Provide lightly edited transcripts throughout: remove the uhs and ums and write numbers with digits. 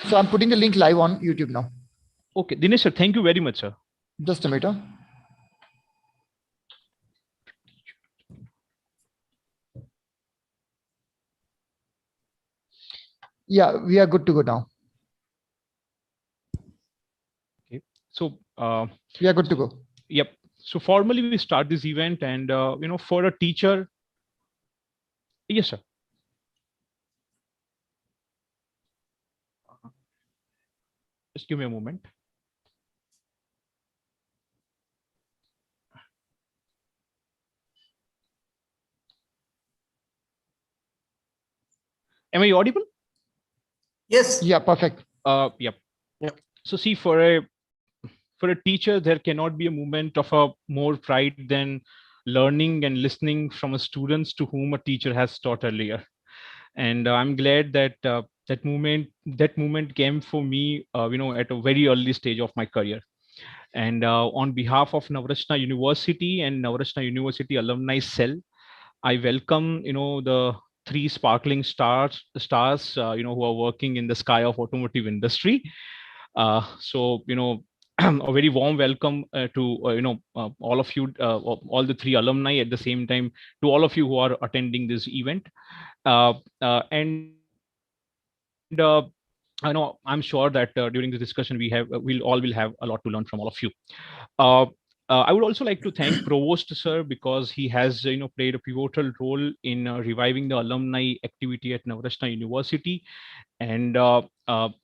So I'm putting the link live on YouTube now. Okay, Dinesh sir, thank you very much, sir. Just a minute. Yeah, we are good to go now. Okay, so we are good to go. Yep. So formally we start this event, and for a teacher. Yes, sir. Just give me a moment. Am I audible? Yes. Yeah, perfect. Yep. So see, for a teacher, there cannot be a moment of a more pride than learning and listening from a students to whom a teacher has taught earlier. And I'm glad that that moment came for me, at a very early stage of my career. And on behalf of Navrachna University and Navrachna University Alumni Cell, I welcome, the three sparkling stars, who are working in the sky of automotive industry. So, a very warm welcome to, all of you, all the three alumni at the same time, to all of you who are attending this event. And I know I'm sure that during the discussion we'll all will have a lot to learn from all of you. Uh, I would also like to thank Provost sir, because he has played a pivotal role in reviving the alumni activity at Navrachna University, and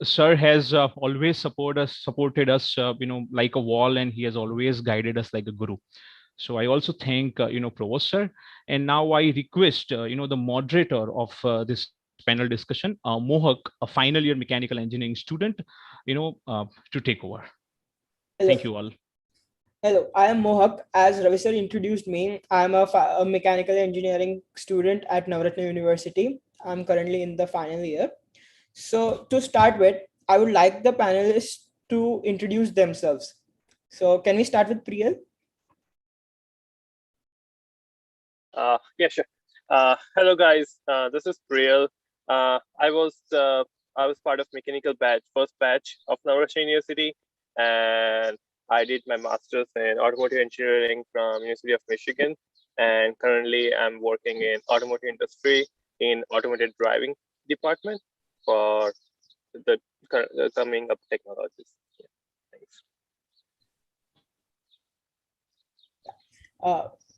sir has always supported us like a wall, and he has always guided us like a guru. So I also thank Provost sir, and now I request the moderator of this panel discussion, Mohak, a final year mechanical engineering student, to take over. Hello. Thank you all. Hello, I am Mohak. As Ravi sir introduced me, I am a mechanical engineering student at Navratna University. I'm currently in the final year. So to start with, I would like the panelists to introduce themselves. So can we start with Priyal? Yeah, sure. Hello guys, this is Priyal. I was part of mechanical batch, first batch of Navrachna University, and I did my master's in automotive engineering from University of Michigan, and currently I'm working in automotive industry in automated driving department for the coming up technologies. Yeah, thanks.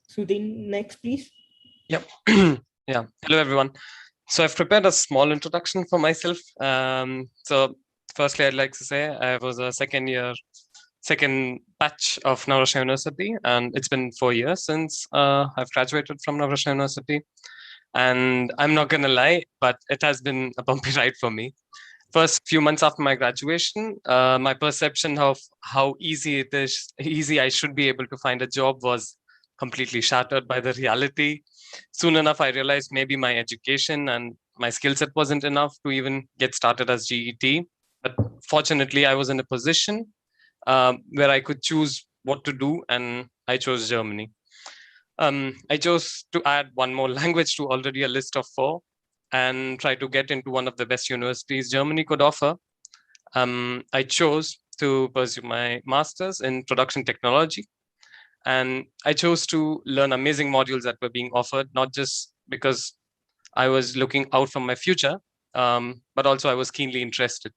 Sudhin, next, please. Yep. Yeah. Hello, everyone. So I've prepared a small introduction for myself. So firstly, I'd like to say I was a second batch of Navrachna University, and it's been 4 years since I've graduated from Navrachna University. And I'm not gonna lie, but it has been a bumpy ride for me. First few months after my graduation, my perception of how easy I should be able to find a job was completely shattered by the reality. Soon enough, I realized maybe my education and my skill set wasn't enough to even get started as GET. But fortunately, I was in a position where I could choose what to do, and I chose Germany. I chose to add one more language to already a list of 4 and try to get into one of the best universities Germany could offer. I chose to pursue my master's in production technology. And I chose to learn amazing modules that were being offered, not just because I was looking out for my future, but also I was keenly interested.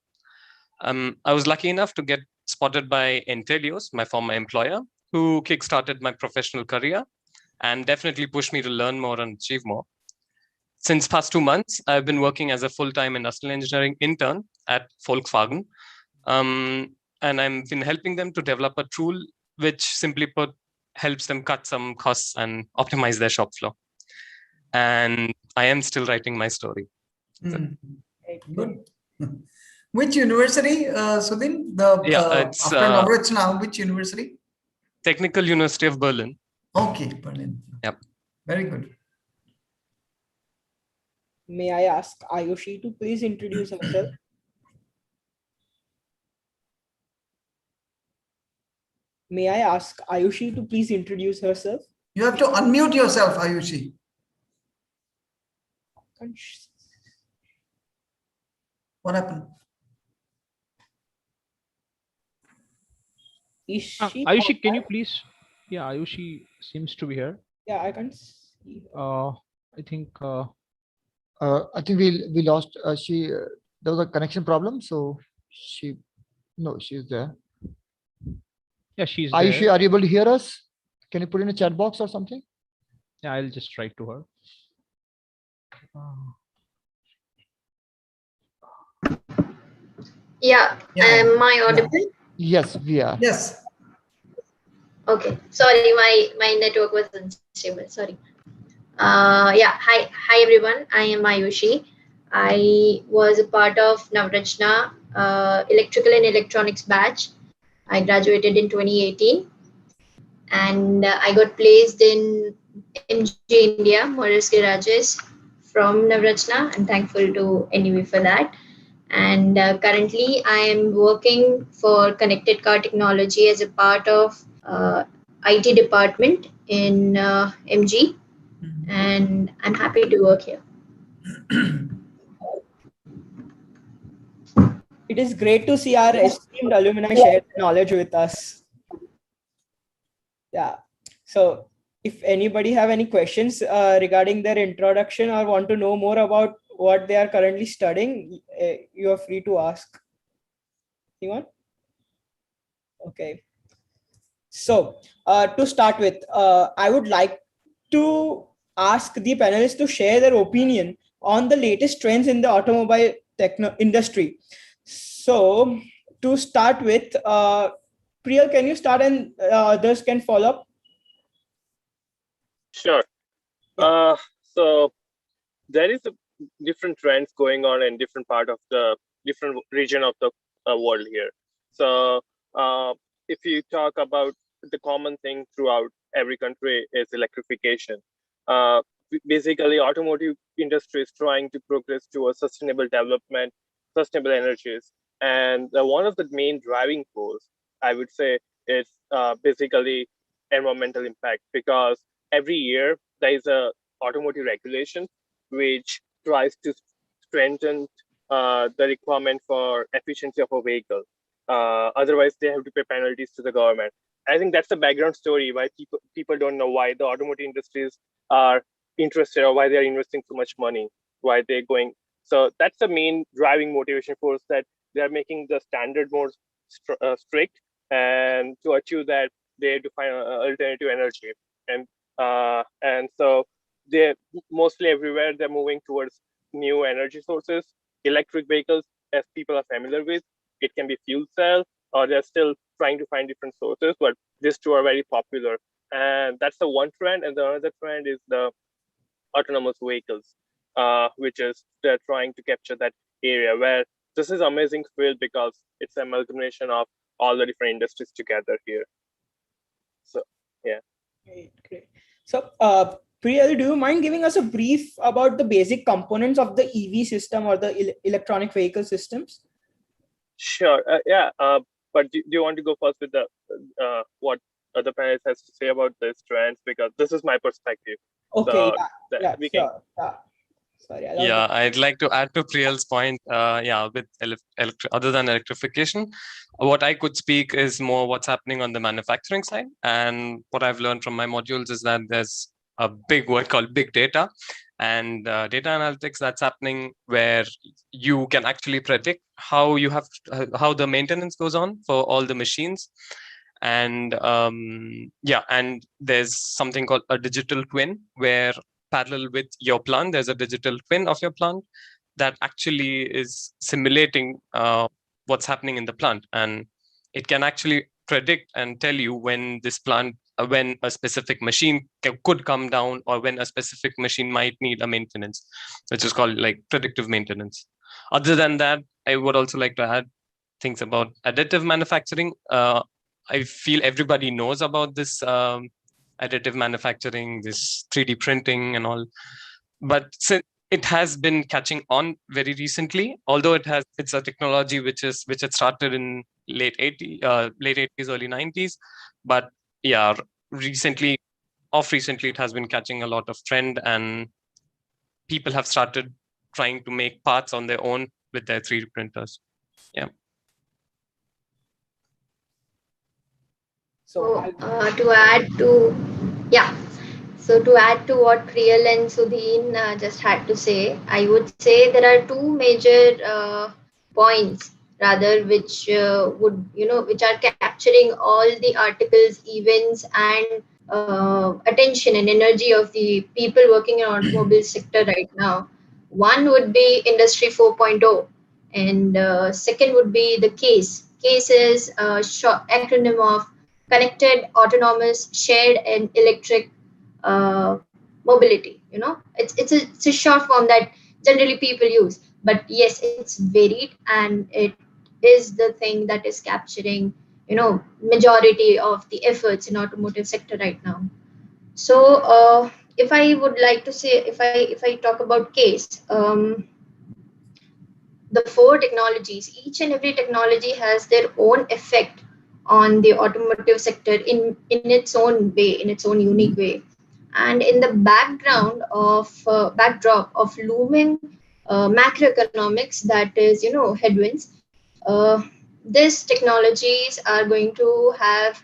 I was lucky enough to get spotted by Intelios, my former employer, who kickstarted my professional career and definitely pushed me to learn more and achieve more. Since past 2 months, I've been working as a full-time industrial engineering intern at Volkswagen. And I've been helping them to develop a tool which, simply put, helps them cut some costs and optimize their shop floor. And I am still writing my story. Good. Which university, Sudhin? After Navrachna, which university? Technical University of Berlin. Okay, Berlin. Yep. Very good. May I ask Ayushi to please introduce herself? May I ask Ayushi to please introduce herself? You have to unmute yourself, Ayushi. What happened? Is she? Ayushi, can you please? Yeah, Ayushi seems to be here. Yeah, I can't see her. I think. I think we lost. There was a connection problem, so she's there. Yeah, she's Ayushi, there. are you able to hear us? Can you put in a chat box or something? Yeah, I'll just write to her. Yeah. Am I audible? Yes, we are. Yes. Okay. Sorry, my network was unstable. Sorry. Yeah. Hi everyone. I am Ayushi. I was a part of Navrachna electrical and electronics batch. I graduated in 2018, and I got placed in MG India, Maurice Rajesh from Navrachna. I'm thankful to NUV for that. And currently I am working for connected car technology as a part of IT department in MG, and I'm happy to work here. It is great to see our esteemed alumni share knowledge with us. Yeah. So if anybody have any questions regarding their introduction or want to know more about what they are currently studying, you are free to ask. Anyone? Okay. So to start with, I would like to ask the panelists to share their opinion on the latest trends in the automobile industry. So to start with, Priyal, can you start and others can follow up? Sure. So there is a different trends going on in different part of the different region of the world here. So if you talk about the common thing throughout every country is electrification. Basically, automotive industry is trying to progress towards sustainable development, sustainable energies, and one of the main driving force, I would say, is basically environmental impact, because every year there is a automotive regulation which tries to strengthen the requirement for efficiency of a vehicle. Otherwise, they have to pay penalties to the government. I think that's the background story why people don't know why the automotive industries are interested or why they are investing so much money, why they're going. So that's the main driving motivation force, that they are making the standard more strict, and to achieve that they have to find alternative energy. And so they're mostly everywhere they're moving towards new energy sources. Electric vehicles, as people are familiar with, it can be fuel cell, or they're still trying to find different sources, but these two are very popular. And that's the one trend. And the other trend is the autonomous vehicles, which is they're trying to capture that area, where this is amazing field because it's an amalgamation of all the different industries together here. So yeah. Great. So Priyal, do you mind giving us a brief about the basic components of the EV system or the electronic vehicle systems? Sure. Yeah. But do you want to go first with the what other panelists has to say about this trends, because this is my perspective. Okay. So Sure. Sorry. Yeah, I'd like to add to Priyal's point. Yeah, with other than electrification, what I could speak is more what's happening on the manufacturing side. And what I've learned from my modules is that there's a big word called big data and data analytics that's happening, where you can actually predict how the maintenance goes on for all the machines. And yeah, and there's something called a digital twin, where parallel with your plant, there's a digital twin of your plant that actually is simulating what's happening in the plant, and it can actually predict and tell you when this plant, when a specific machine could come down, or when a specific machine might need a maintenance, which is called like predictive maintenance. Other than that, I would also like to add things about additive manufacturing. I feel everybody knows about this additive manufacturing, this 3D printing and all, but since it has been catching on very recently, although it's a technology which had started in late 80s, early 90s, but yeah, recently it has been catching a lot of trend, and people have started trying to make parts on their own with their 3D printers. Yeah. So to add to, yeah. So to add to what Priyal and Sudheen just had to say, I would say there are two major points rather which would, which are capturing all the articles, events and attention and energy of the people working in automobile sector right now. One would be Industry 4.0 and second would be the CASE. CASE is a short acronym of Connected, Autonomous, Shared and Electric mobility. It's a short form that generally people use, but yes, it's varied and it is the thing that is capturing majority of the efforts in automotive sector right now. So if I would like to say, if I talk about CASE, the four technologies, each and every technology has their own effect on the automotive sector in its own way, in its own unique way. And in the backdrop of looming macroeconomics, that is, headwinds, uh, these technologies are going to have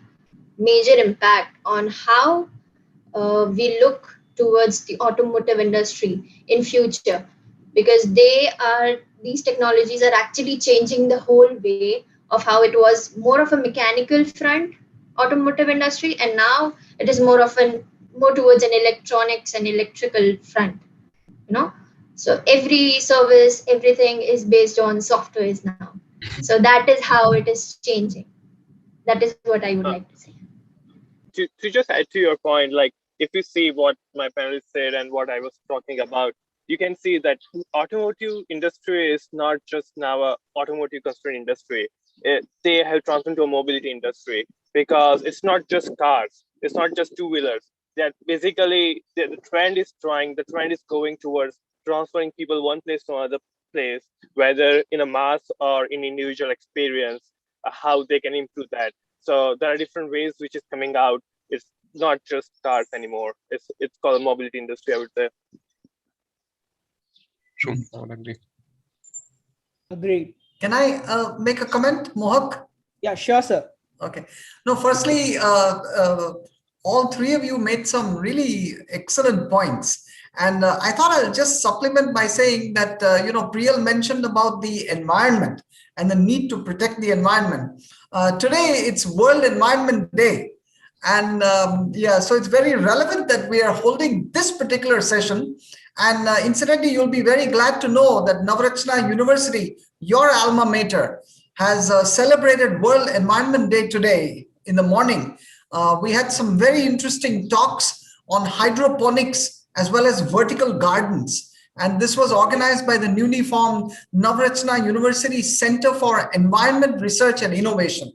major impact on how we look towards the automotive industry in future, because these technologies are actually changing the whole way of how it was more of a mechanical front automotive industry, and now it is more towards an electronics and electrical front. So every service, everything is based on softwares now. So that is how it is changing. That is what I would like to say. To just add to your point, like if you see what my panelists said and what I was talking about, you can see that automotive industry is not just now a automotive constrained industry. They have transformed to a mobility industry, because it's not just cars, it's not just two-wheelers. That basically the trend is going towards transferring people one place to another place, whether in a mass or in individual experience, how they can improve that. So there are different ways which is coming out. It's not just cars anymore. It's called a mobility industry, I would say. True, I would agree. Agreed. Can I make a comment, Mohak? Yeah, sure, sir. Okay. No, firstly, all three of you made some really excellent points. And I thought I'll just supplement by saying that, Priyal mentioned about the environment and the need to protect the environment. Today, it's World Environment Day. And so it's very relevant that we are holding this particular session. And incidentally, you'll be very glad to know that Navrachna University, your alma mater, has celebrated World Environment Day today in the morning. We had some very interesting talks on hydroponics as well as vertical gardens. And this was organized by the newly formed Navrachna University Center for Environment Research and Innovation.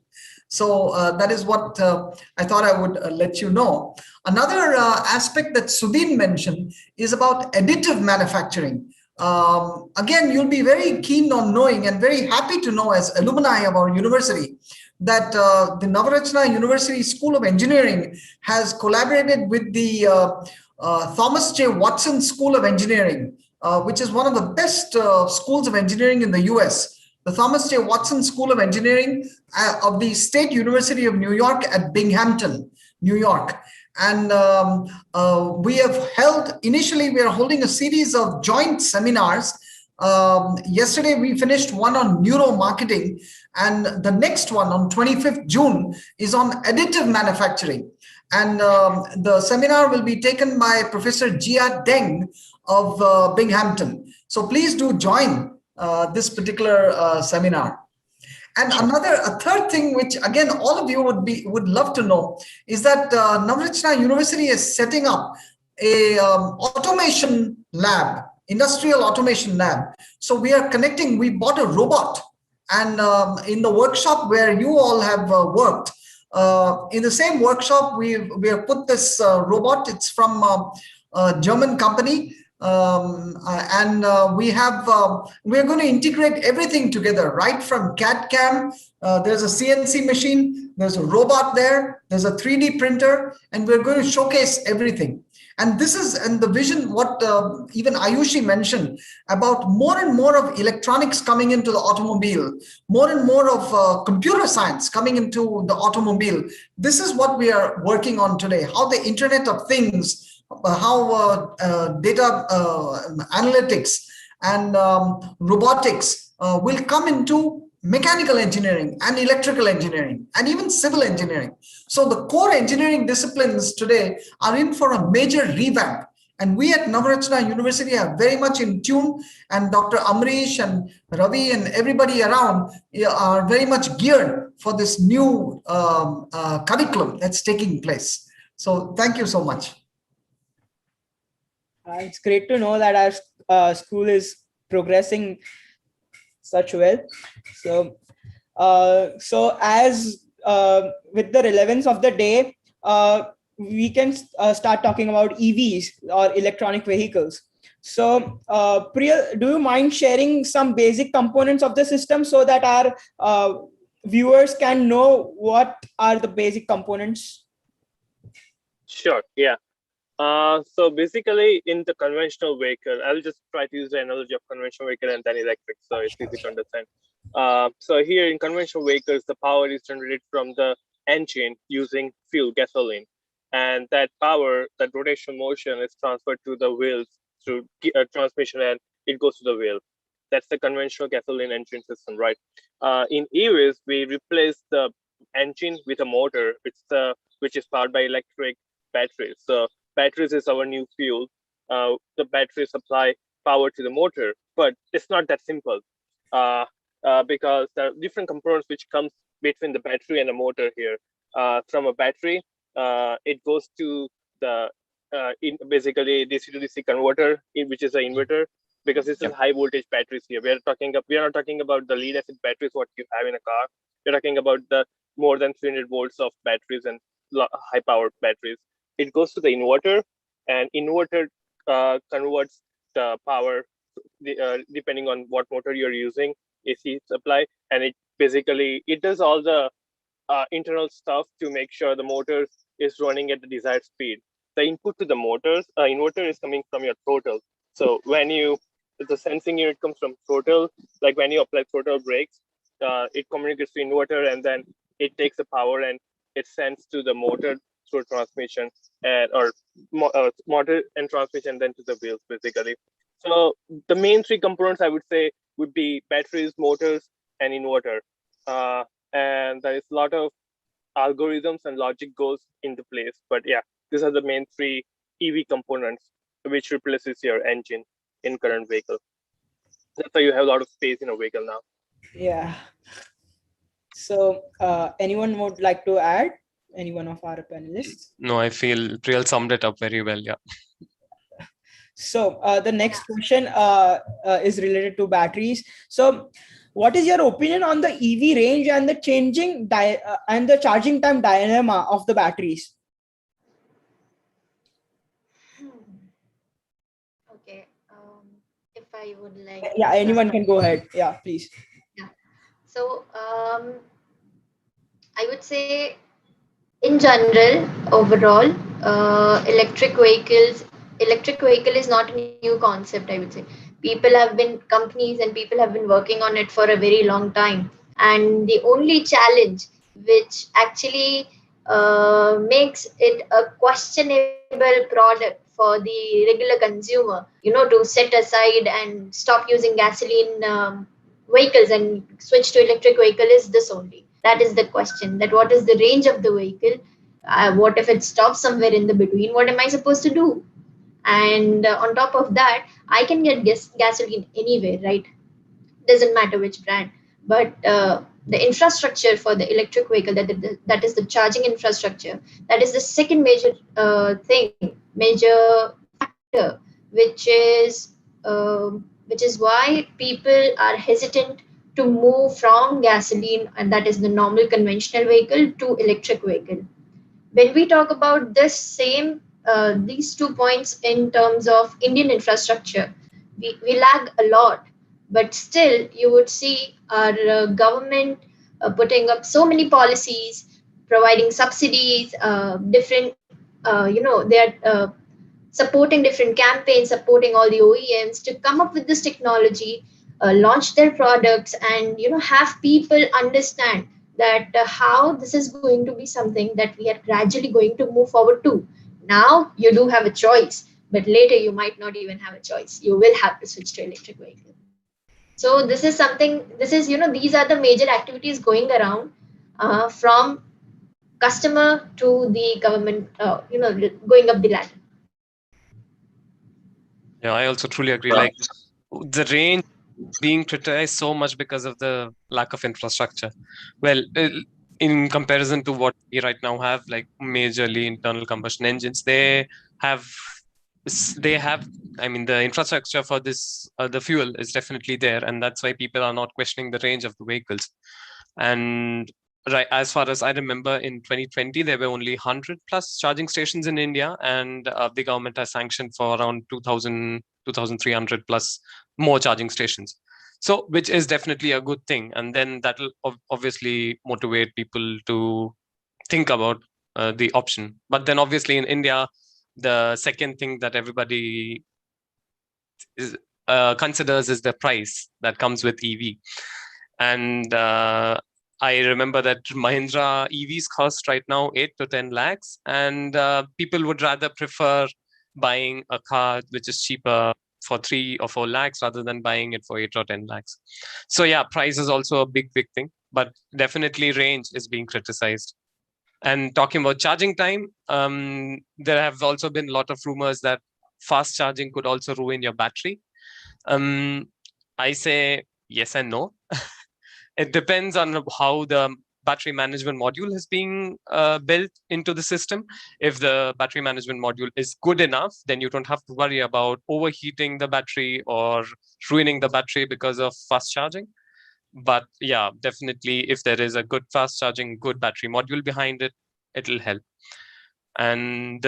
So that is what I thought I would let you know. Another aspect that Sudheen mentioned is about additive manufacturing. Again, you'll be very keen on knowing and very happy to know as alumni of our university that the Navrachna University School of Engineering has collaborated with the Thomas J. Watson School of Engineering, which is one of the best schools of engineering in the US. The Thomas J. Watson School of Engineering of the State University of New York at Binghamton, New York. And we are holding a series of joint seminars. Yesterday, we finished one on neuromarketing, and the next one on 25th June is on additive manufacturing. And the seminar will be taken by Professor Jia Deng of Binghamton. So please do join this particular seminar. And a third thing, which again all of you would love to know, is that Navrachna University is setting up a automation lab, industrial automation lab. So we are connecting. We bought a robot, and in the workshop where you all have worked, in the same workshop we have put this robot. It's from a German company. we're going to integrate everything together, right from CAD CAM. There's a CNC machine, there's a robot there, there's a 3D printer, and we're going to showcase everything. And this is, and the vision, what even Ayushi mentioned about more and more of electronics coming into the automobile, more and more of computer science coming into the automobile. This is what we are working on today, how the Internet of Things, how data analytics and robotics will come into mechanical engineering and electrical engineering and even civil engineering. So the core engineering disciplines today are in for a major revamp. And we at Navrachna University are very much in tune, and Dr. Amrish and Ravi and everybody around are very much geared for this new curriculum that's taking place. So thank you so much. It's great to know that our school is progressing such well. So, as with the relevance of the day, we can start talking about EVs or electronic vehicles. So, Priya, do you mind sharing some basic components of the system so that our viewers can know what are the basic components? Sure. Yeah. So basically, in the conventional vehicle, I'll just try to use the analogy of conventional vehicle and then electric, so it's easy to understand. So here in conventional vehicles, the power is generated from the engine using fuel, gasoline, and that power, that rotational motion, is transferred to the wheels through transmission, and it goes to the wheel. That's the conventional gasoline engine system, right? In EVs, we replace the engine with a motor, which is powered by electric batteries. So batteries is our new fuel. The batteries supply power to the motor, but it's not that simple because there are different components which comes between the battery and the motor here. From a battery, it goes to the basically DC to DC converter, which is an inverter, because this is high voltage batteries here. We are not talking about the lead acid batteries what you have in a car. We're talking about the more than 300 volts of batteries and high powered batteries. It goes to the inverter, and inverter converts the power depending on what motor you're using, AC supply, and it does all the internal stuff to make sure the motor is running at the desired speed. The input to the inverter is coming from your throttle. So when the sensing unit comes from throttle, like when you apply throttle brakes, it communicates to inverter, and then it takes the power and it sends to the motor through transmission or motor and transmission, then to the wheels basically. So the main three components I would say would be batteries, motors, and inverter. And there is a lot of algorithms and logic goes into place. But yeah, these are the main three EV components which replaces your engine in current vehicle. That's why you have a lot of space in a vehicle now. Yeah. So anyone would like to add? Any one of our panelists? No, I feel Priyal summed it up very well. Yeah. So the next question is related to batteries. So what is your opinion on the EV range and the changing and the charging time dilemma of the batteries? Okay. If I would like. Yeah, anyone can go ahead. Yeah, please. Yeah. So I would say, in general, overall, electric vehicle is not a new concept, I would say. Companies and people have been working on it for a very long time. And the only challenge which actually makes it a questionable product for the regular consumer, to set aside and stop using gasoline vehicles and switch to electric vehicle is this only. That is the question, that what is the range of the vehicle? What if it stops somewhere in the between? What am I supposed to do? And on top of that, I can get gasoline anywhere, right? Doesn't matter which brand. But the infrastructure for the electric vehicle, that is the charging infrastructure, that is the second major major factor, which is why people are hesitant to move from gasoline, and that is the normal conventional vehicle, to electric vehicle. When we talk about this same these 2 points in terms of Indian infrastructure, we lag a lot, but still you would see our government putting up so many policies, providing subsidies, different, they are supporting different campaigns, supporting all the OEMs to come up with this technology, launch their products, and have people understand that how this is going to be something that we are gradually going to move forward to. Now you do have a choice, but later you might not even have a choice. You will have to switch to electric vehicle. So this is something. This is these are the major activities going around from customer to the government. Going up the ladder. Yeah, I also truly agree. Like the range being criticized so much because of the lack of infrastructure. Well, in comparison to what we right now have, like majorly internal combustion engines, they have, I mean, the infrastructure for this, the fuel is definitely there, and that's why people are not questioning the range of the vehicles. And right, as far as I remember, in 2020 there were only 100 plus charging stations in India, and the government has sanctioned for around 2,300 plus more charging stations. So, which is definitely a good thing, and then that will obviously motivate people to think about the option. But then, obviously, in India, the second thing that everybody considers is the price that comes with EV, and I remember that Mahindra EVs cost right now 8 to 10 lakhs, and people would rather prefer buying a car which is cheaper for 3 or 4 lakhs rather than buying it for 8 or 10 lakhs. So yeah, price is also a big thing, but definitely range is being criticized. And talking about charging time, there have also been a lot of rumors that fast charging could also ruin your battery. I say yes and no. It depends on how the battery management module is being built into the system. If the battery management module is good enough, then you don't have to worry about overheating the battery or ruining the battery because of fast charging. But yeah, definitely, if there is a good fast charging, good battery module behind it, it'll help. And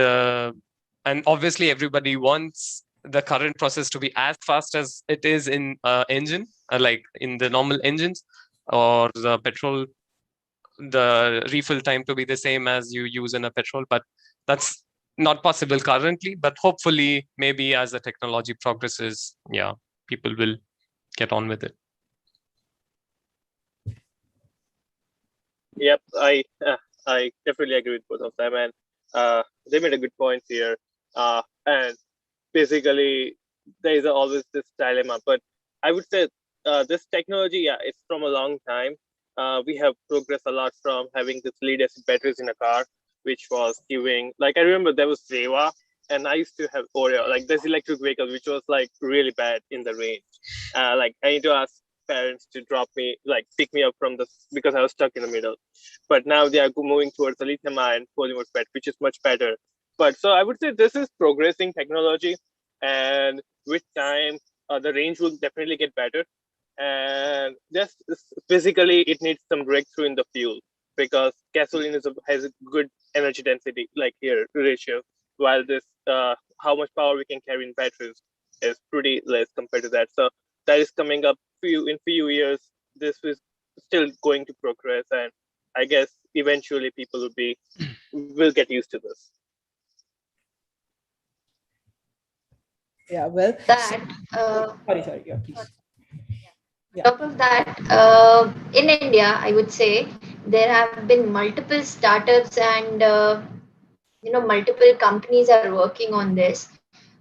obviously, everybody wants the current process to be as fast as it is in engine, like in the normal engines, or the petrol, the refill time to be the same as you use in a petrol. But that's not possible currently. But hopefully, maybe as the technology progresses, yeah, people will get on with it. Yep, I definitely agree with both of them, and they made a good point here. And basically, there is always this dilemma. But I would say this technology, yeah, it's from a long time. We have progressed a lot from having this lead-acid batteries in a car, which was giving, like, I remember there was Zewa, and I used to have Oreo, like this electric vehicle, which was like really bad in the range. Like I need to ask parents to drop me, like pick me up from this because I was stuck in the middle. But now they are moving towards the lithium-ion polymer PET, which is much better. But so I would say this is progressing technology, and with time, the range will definitely get better. And just physically, it needs some breakthrough in the fuel, because gasoline has a good energy density, like here ratio, while this how much power we can carry in batteries is pretty less compared to that. So that is coming up in few years. This is still going to progress, and I guess eventually people will get used to this. Yeah, well, That sorry, yeah, please. On top of that, in India, I would say there have been multiple startups and multiple companies are working on this.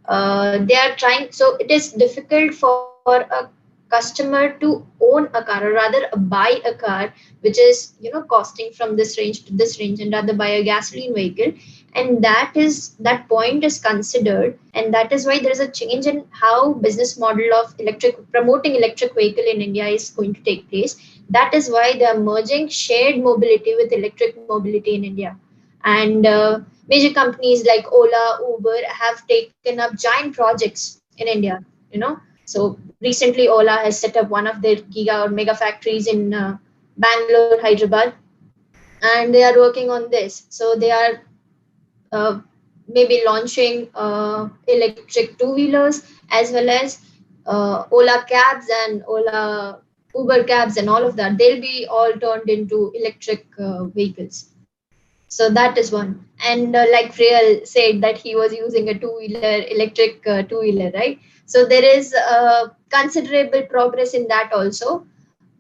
They are trying. So it is difficult for a customer to own a car, or rather buy a car which is costing from this range to this range, and rather buy a gasoline vehicle. And that point is considered, and that is why there is a change in how business model of promoting electric vehicle in India is going to take place. That is why they are merging shared mobility with electric mobility in India. And major companies like Ola, Uber have taken up giant projects in India. So recently Ola has set up one of their giga or mega factories in Bangalore, Hyderabad, and they are working on this. So they are maybe launching electric two-wheelers, as well as Ola cabs and Ola Uber cabs and all of that. They'll be all turned into electric vehicles. So that is one. And like Friel said that he was using a two-wheeler, electric two-wheeler, right? So there is considerable progress in that also.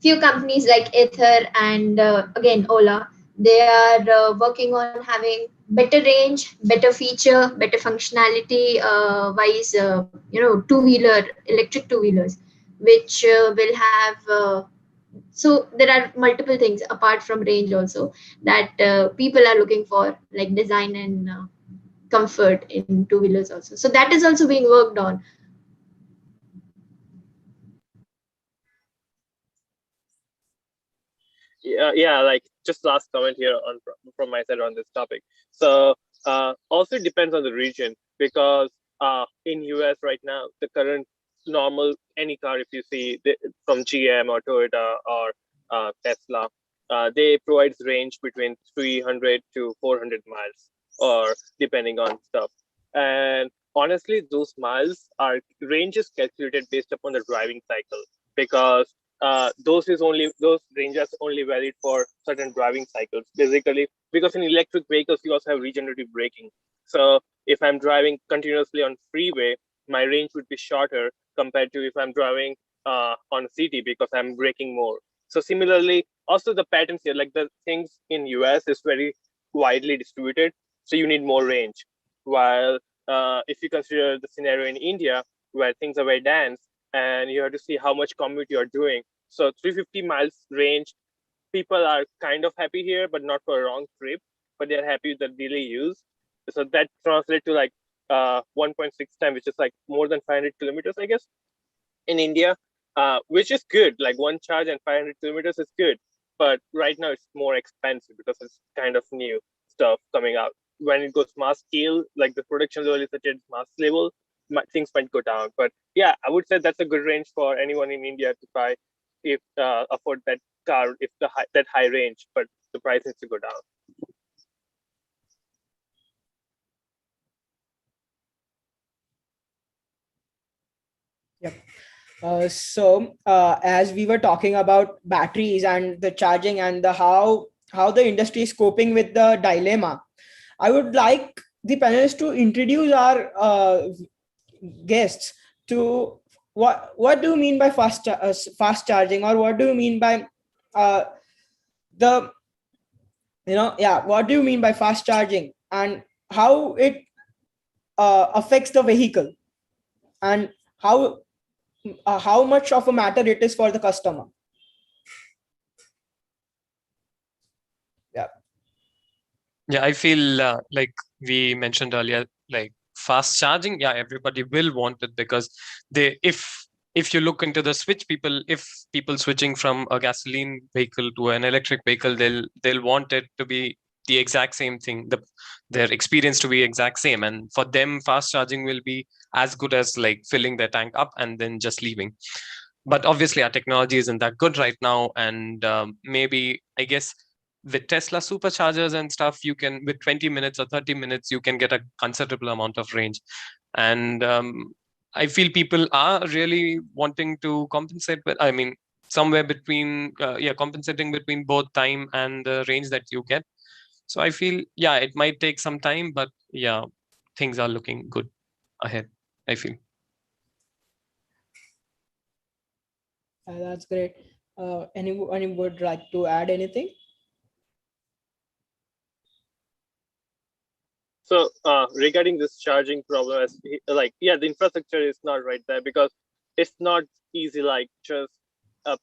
Few companies like Ether and again Ola, they are working on having better range, better feature, better functionality wise, two-wheeler, electric two-wheelers, which will have so there are multiple things apart from range also that people are looking for, like design and comfort in two-wheelers also. So that is also being worked on. Yeah, like just last comment here on from my side on this topic. So also it depends on the region, because in US right now, the current normal any car, if you see from GM or Toyota or Tesla, they provides range between 300 to 400 miles, or depending on stuff. And honestly, those miles are range is calculated based upon the driving cycle, because those ranges only valid for certain driving cycles, basically, because in electric vehicles you also have regenerative braking. So if I'm driving continuously on freeway, my range would be shorter compared to if I'm driving on a city, because I'm braking more. So similarly, also the patterns here, like the things in US is very widely distributed, so you need more range. While if you consider the scenario in India, where things are very dense, and you have to see how much commute you're doing. So 350 miles range, people are kind of happy here, but not for a long trip, but they're happy with the daily use. So that translates to like 1.6 times, which is like more than 500 kilometers, I guess, in India, which is good. Like one charge and 500 kilometers is good. But right now it's more expensive because it's kind of new stuff coming out. When it goes mass scale, like the production level is at its mass level, things might go down. But yeah, I would say that's a good range for anyone in India to buy, if afford that car, if that high range, but the price needs to go down. Yep. As we were talking about batteries and the charging and the how the industry is coping with the dilemma, I would like the panelists to introduce our guests to what do you mean by fast charging, or what do you mean by the what do you mean by fast charging, and how it affects the vehicle, and how much of a matter it is for the customer. Yeah, I feel like we mentioned earlier, like fast charging. Yeah, everybody will want it, because if you look into the switch, if people switching from a gasoline vehicle to an electric vehicle, they'll want it to be the exact same thing, their experience to be exact same, and for them fast charging will be as good as like filling their tank up and then just leaving. But obviously our technology isn't that good right now, and maybe I guess with Tesla superchargers and stuff, you can, with 20 minutes or 30 minutes, you can get a considerable amount of range. And I feel people are really wanting to compensate, but I mean, somewhere between, compensating between both time and the range that you get. So I feel, yeah, it might take some time, but yeah, things are looking good ahead, I feel. That's great. Anyone would like to add anything? So regarding this charging problem, the infrastructure is not right there, because it's not easy like just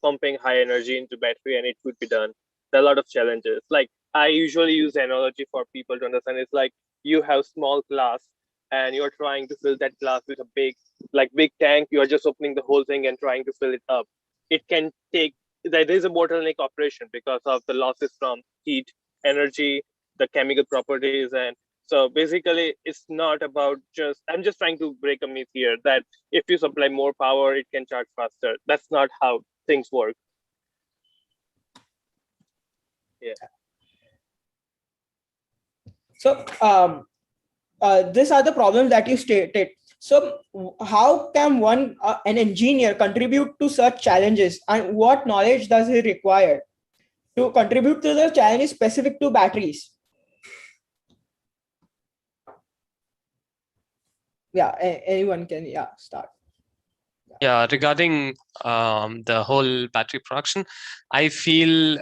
pumping high energy into battery and it would be done. There are a lot of challenges. Like I usually use the analogy for people to understand. It's like you have small glass and you're trying to fill that glass with a big tank. You are just opening the whole thing and trying to fill it up. It can take, there is a bottleneck operation because of the losses from heat, energy, the chemical properties, and so basically, it's not about just, I'm just trying to break a myth here that if you supply more power, it can charge faster. That's not how things work. Yeah. So these are the problems that you stated. So how can an engineer contribute to such challenges, and what knowledge does he require to contribute to the challenges specific to batteries? Yeah, anyone can start. Yeah, regarding the whole battery production, I feel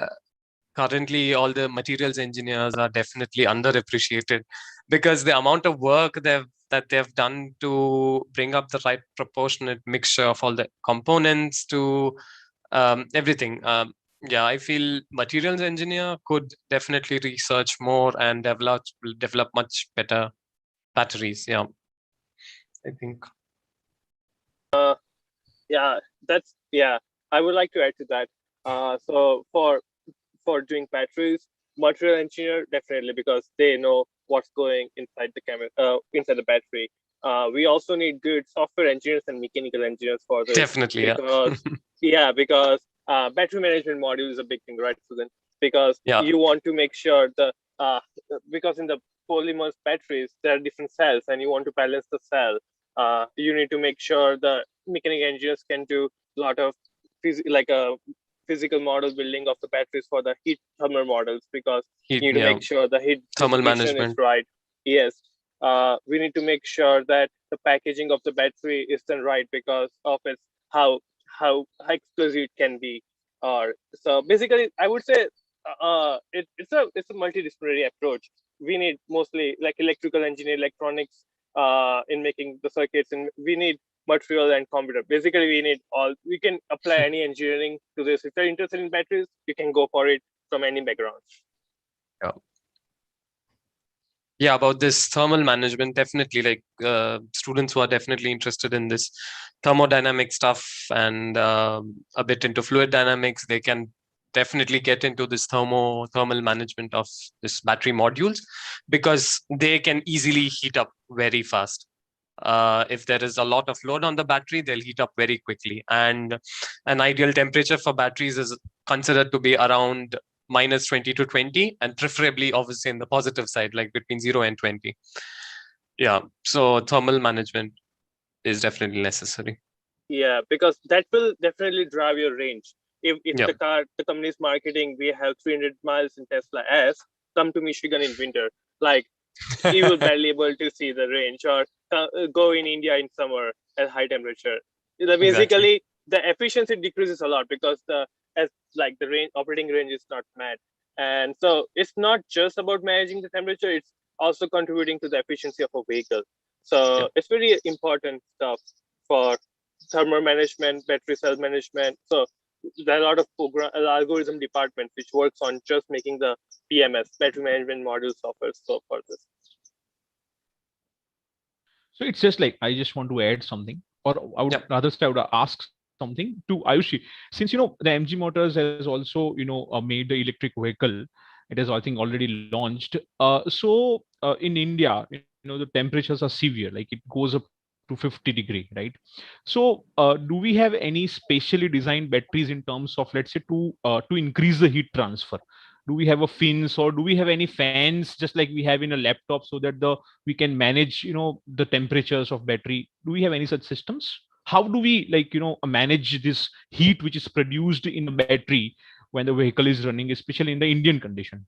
currently all the materials engineers are definitely underappreciated, because the amount of work that they've done to bring up the right proportionate mixture of all the components to everything. Yeah, I feel materials engineer could definitely research more and develop much better batteries. Yeah, I think. Yeah, I would like to add to that. So for doing batteries, material engineer definitely, because they know what's going inside the inside the battery. We also need good software engineers and mechanical engineers for this. Definitely, Because battery management module is a big thing, right, Susan? Because Yeah. you want to make sure because in the polymers batteries there are different cells, and you want to balance the cell. You need to make sure the mechanical engineers can do a lot of physical model building of the batteries for the heat thermal models, because you need to make sure the heat thermal dissipation management is right. Yes. We need to make sure that the packaging of the battery is done right, because of its how explosive it can be. Or so basically, I would say it's a multidisciplinary approach. We need mostly like electrical engineer, electronics in making the circuits, and we need material and computer. Basically, we need all. We can apply any engineering to this. If you're interested in batteries, you can go for it from any background. Yeah, about this thermal management, definitely, like students who are definitely interested in this thermodynamic stuff and a bit into fluid dynamics, they can definitely get into this thermal management of this battery modules, because they can easily heat up very fast. If there is a lot of load on the battery, they'll heat up very quickly. And an ideal temperature for batteries is considered to be around minus 20 to 20, and preferably obviously in the positive side, like between 0 and 20. Yeah, so thermal management is definitely necessary. Yeah, because that will definitely drive your range. If the company is marketing, we have 300 miles in Tesla S, come to Michigan in winter, like you will barely able to see the range, or go in India in summer at high temperature. Basically, the efficiency decreases a lot, because the operating range is not met. And so it's not just about managing the temperature, it's also contributing to the efficiency of a vehicle. So it's very important stuff for thermal management, battery cell management. So there are a lot of algorithm department which works on just making the PMS, battery management module software, so for this. So it's just like, I just want to add something, or I would rather say I would ask something to Ayushi. Since, the MG Motors has also, made the electric vehicle. It has, I think, already launched. So in India, the temperatures are severe, like it goes up to 50 degree, right? So do we have any specially designed batteries in terms of, let's say, to increase the heat transfer? Do we have a fins, or do we have any fans just like we have in a laptop, so that we can manage the temperatures of battery? Do we have any such systems? How do we manage this heat which is produced in the battery when the vehicle is running, especially in the Indian condition?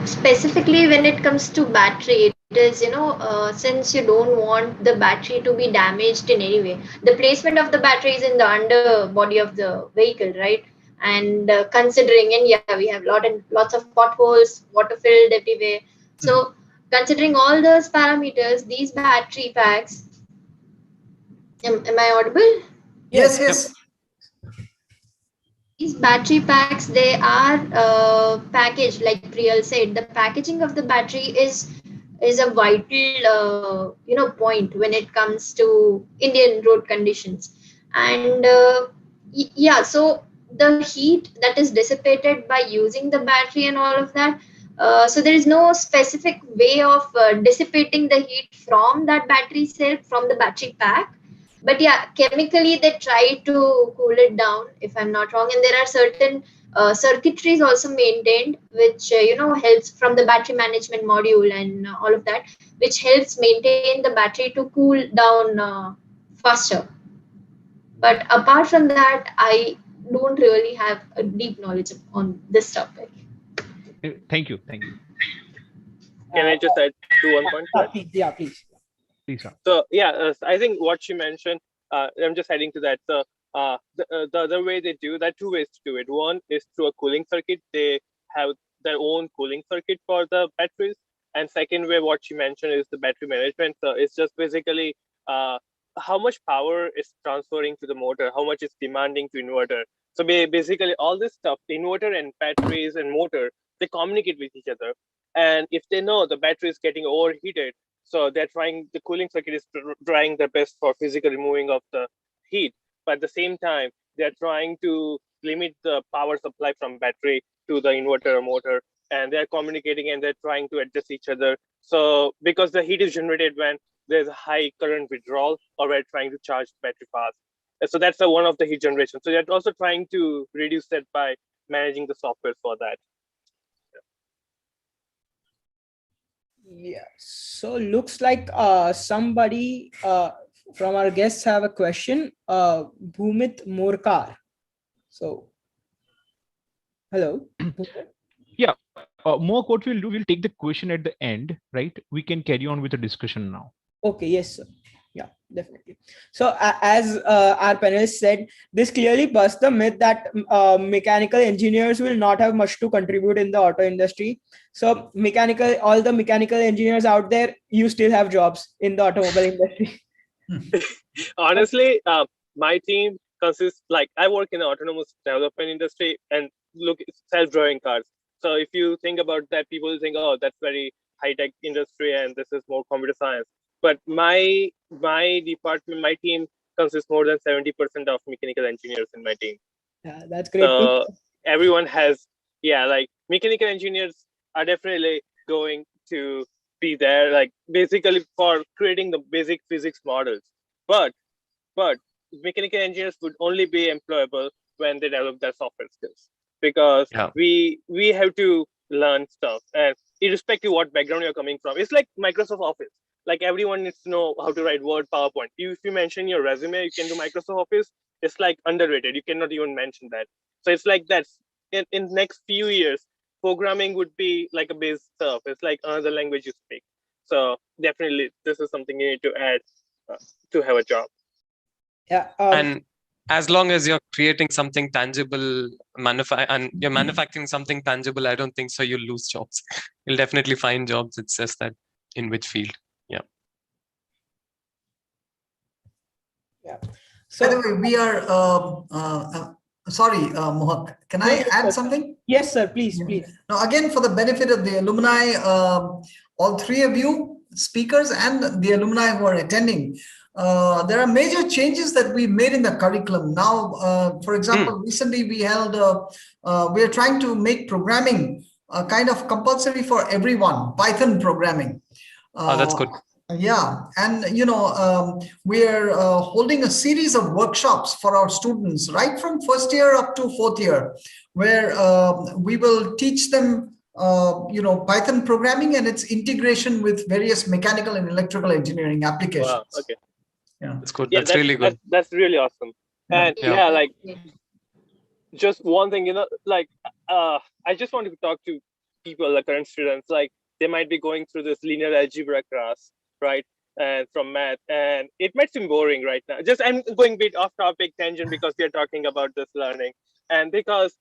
Specifically when it comes to battery, it is, since you don't want the battery to be damaged in any way, the placement of the battery is in the underbody of the vehicle, right? And considering, and we have lots of potholes, water filled everywhere. So considering all those parameters, these battery packs, am I audible? Yes. These battery packs, they are packaged, like Priyal said. The packaging of the battery is a vital point when it comes to Indian road conditions. And so the heat that is dissipated by using the battery and all of that, so there is no specific way of dissipating the heat from that battery cell, from the battery pack. But chemically they try to cool it down, if I'm not wrong. And there are certain circuitry is also maintained, which helps from the battery management module and all of that, which helps maintain the battery to cool down faster. But apart from that, I don't really have a deep knowledge on this topic. Thank you. Thank you. Can I just add to one point? Please, yeah, please. Please, sir. So yeah, I think what she mentioned, I'm just adding to that. So the other way they do that, two ways to do it. One is through a cooling circuit. They have their own cooling circuit for the batteries. And second way, what she mentioned is the battery management. So it's just basically how much power is transferring to the motor, how much is demanding to inverter. So basically all this stuff, inverter and batteries and motor, they communicate with each other. And if they know the battery is getting overheated, so they're trying, the cooling circuit is trying their best for physical removing of the heat. But at the same time, they're trying to limit the power supply from battery to the inverter or motor. And they're communicating and they're trying to adjust each other. So because the heat is generated when there's a high current withdrawal or we're trying to charge the battery fast. And so that's one of the heat generation. So they're also trying to reduce that by managing the software for that. Yeah, so looks like somebody from our guests have a question. Bhumit Morkar. So, hello. Yeah. More what we'll do, we'll take the question at the end, right? We can carry on with the discussion now. Okay, yes, sir. Yeah, definitely. So as our panelists said, this clearly busts the myth that mechanical engineers will not have much to contribute in the auto industry. So all the mechanical engineers out there, you still have jobs in the automobile industry. Honestly, my team consists, like, I work in the autonomous development industry and look, self-driving cars. So if you think about that, people think, oh, that's very high-tech industry and this is more computer science. But my department, my team consists more than 70% of mechanical engineers in my team. Yeah, that's great. So everyone has, like mechanical engineers are definitely going to be there, like basically for creating the basic physics models. But mechanical engineers would only be employable when they develop their software skills, because we have to learn stuff, and irrespective of what background you're coming from. It's like Microsoft Office. Like everyone needs to know how to write Word, PowerPoint. If you mention your resume, you can do Microsoft Office. It's like underrated. You cannot even mention that. So it's like that. In next few years, programming would be like a base stuff. It's like another language you speak. So definitely, this is something you need to add to have a job. Yeah. And as long as you're creating something tangible, and you're manufacturing something tangible, I don't think so you'll lose jobs. You'll definitely find jobs. It's just that in which field. Yeah. Yeah. So, by the way, we are sorry, Mohak, can I add something? Yes, sir. Please, please. Now, again, for the benefit of the alumni, all three of you speakers and the alumni who are attending, there are major changes that we made in the curriculum. Now, for example, recently we held, we are trying to make programming kind of compulsory for everyone, Python programming. Oh, that's good. Yeah, and we're holding a series of workshops for our students right from first year up to fourth year, where we will teach them Python programming and its integration with various mechanical and electrical engineering applications. Wow, okay. Yeah, that's good. That's really good. That's really awesome. And like just one thing, I just wanted to talk to people, the current students, like they might be going through this linear algebra class, right? And from math, and it might seem boring right now. Just I'm going a bit off topic tangent because we are talking about this learning, and because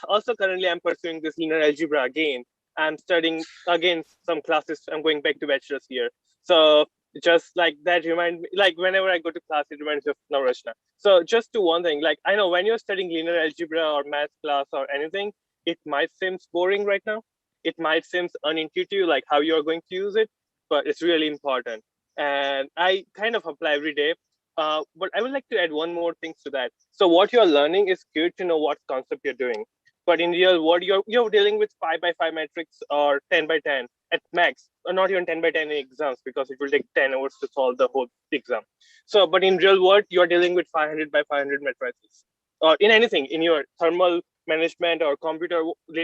also currently I'm pursuing this linear algebra again. I'm studying again some classes. I'm going back to bachelor's here. So just like that remind me, like whenever I go to class, it reminds me of Navrachna. So just do one thing, like I know when you're studying linear algebra or math class or anything, it might seem boring right now. It might seem unintuitive, like how you're going to use it, but it's really important. And I kind of apply every day. But I would like to add one more thing to that. So what you're learning is good to know what concept you're doing. But in real world, you're dealing with 5x5 matrix or 10x10 at max, or not even 10x10 in exams, because it will take 10 hours to solve the whole exam. So, but in real world, you're dealing with 500x500 matrices, or in anything, in your thermal management or computer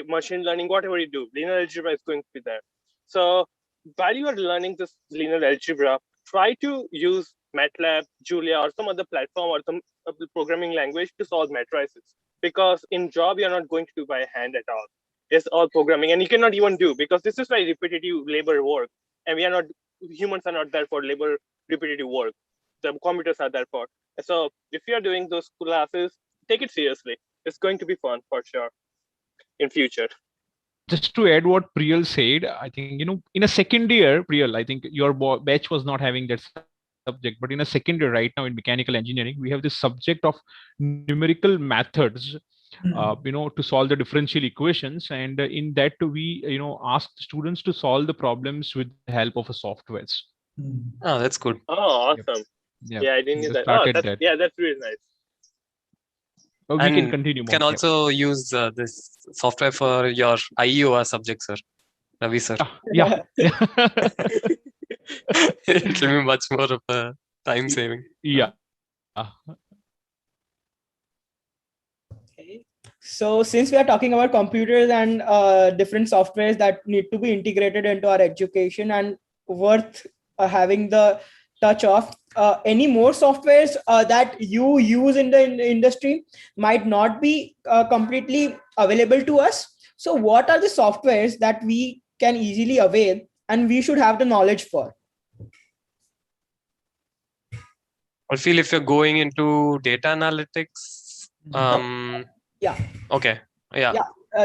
machine learning, whatever you do, linear algebra is going to be there. So while you are learning this linear algebra, try to use MATLAB, Julia, or some other platform or some programming language to solve matrices. Because in job, you're not going to do by hand at all. It's all programming, and you cannot even do, because this is very repetitive labor work, and humans are not there for labor repetitive work. The computers are there for. So if you're doing those classes, take it seriously. It's going to be fun for sure in future. Just to add what Priyal said, I think, in a second year, Priyal, I think your batch was not having that subject, but in a second year right now in mechanical engineering, we have this subject of numerical methods, to solve the differential equations. And in that we, ask students to solve the problems with the help of a softwares. Oh, that's good. Oh, awesome. Yep. Yeah, I didn't know that. Started Yeah, that's really nice. Oh, we can continue. Can also use this software for your IEOR subject, sir. Ravi, sir. Yeah. It will be much more of a time saving. Yeah. Okay. So since we are talking about computers and different softwares that need to be integrated into our education and worth having the touch of, any more softwares that you use in the industry might not be completely available to us. So what are the softwares that we can easily avail and we should have the knowledge for? I feel if you're going into data analytics, yeah. Okay. Yeah.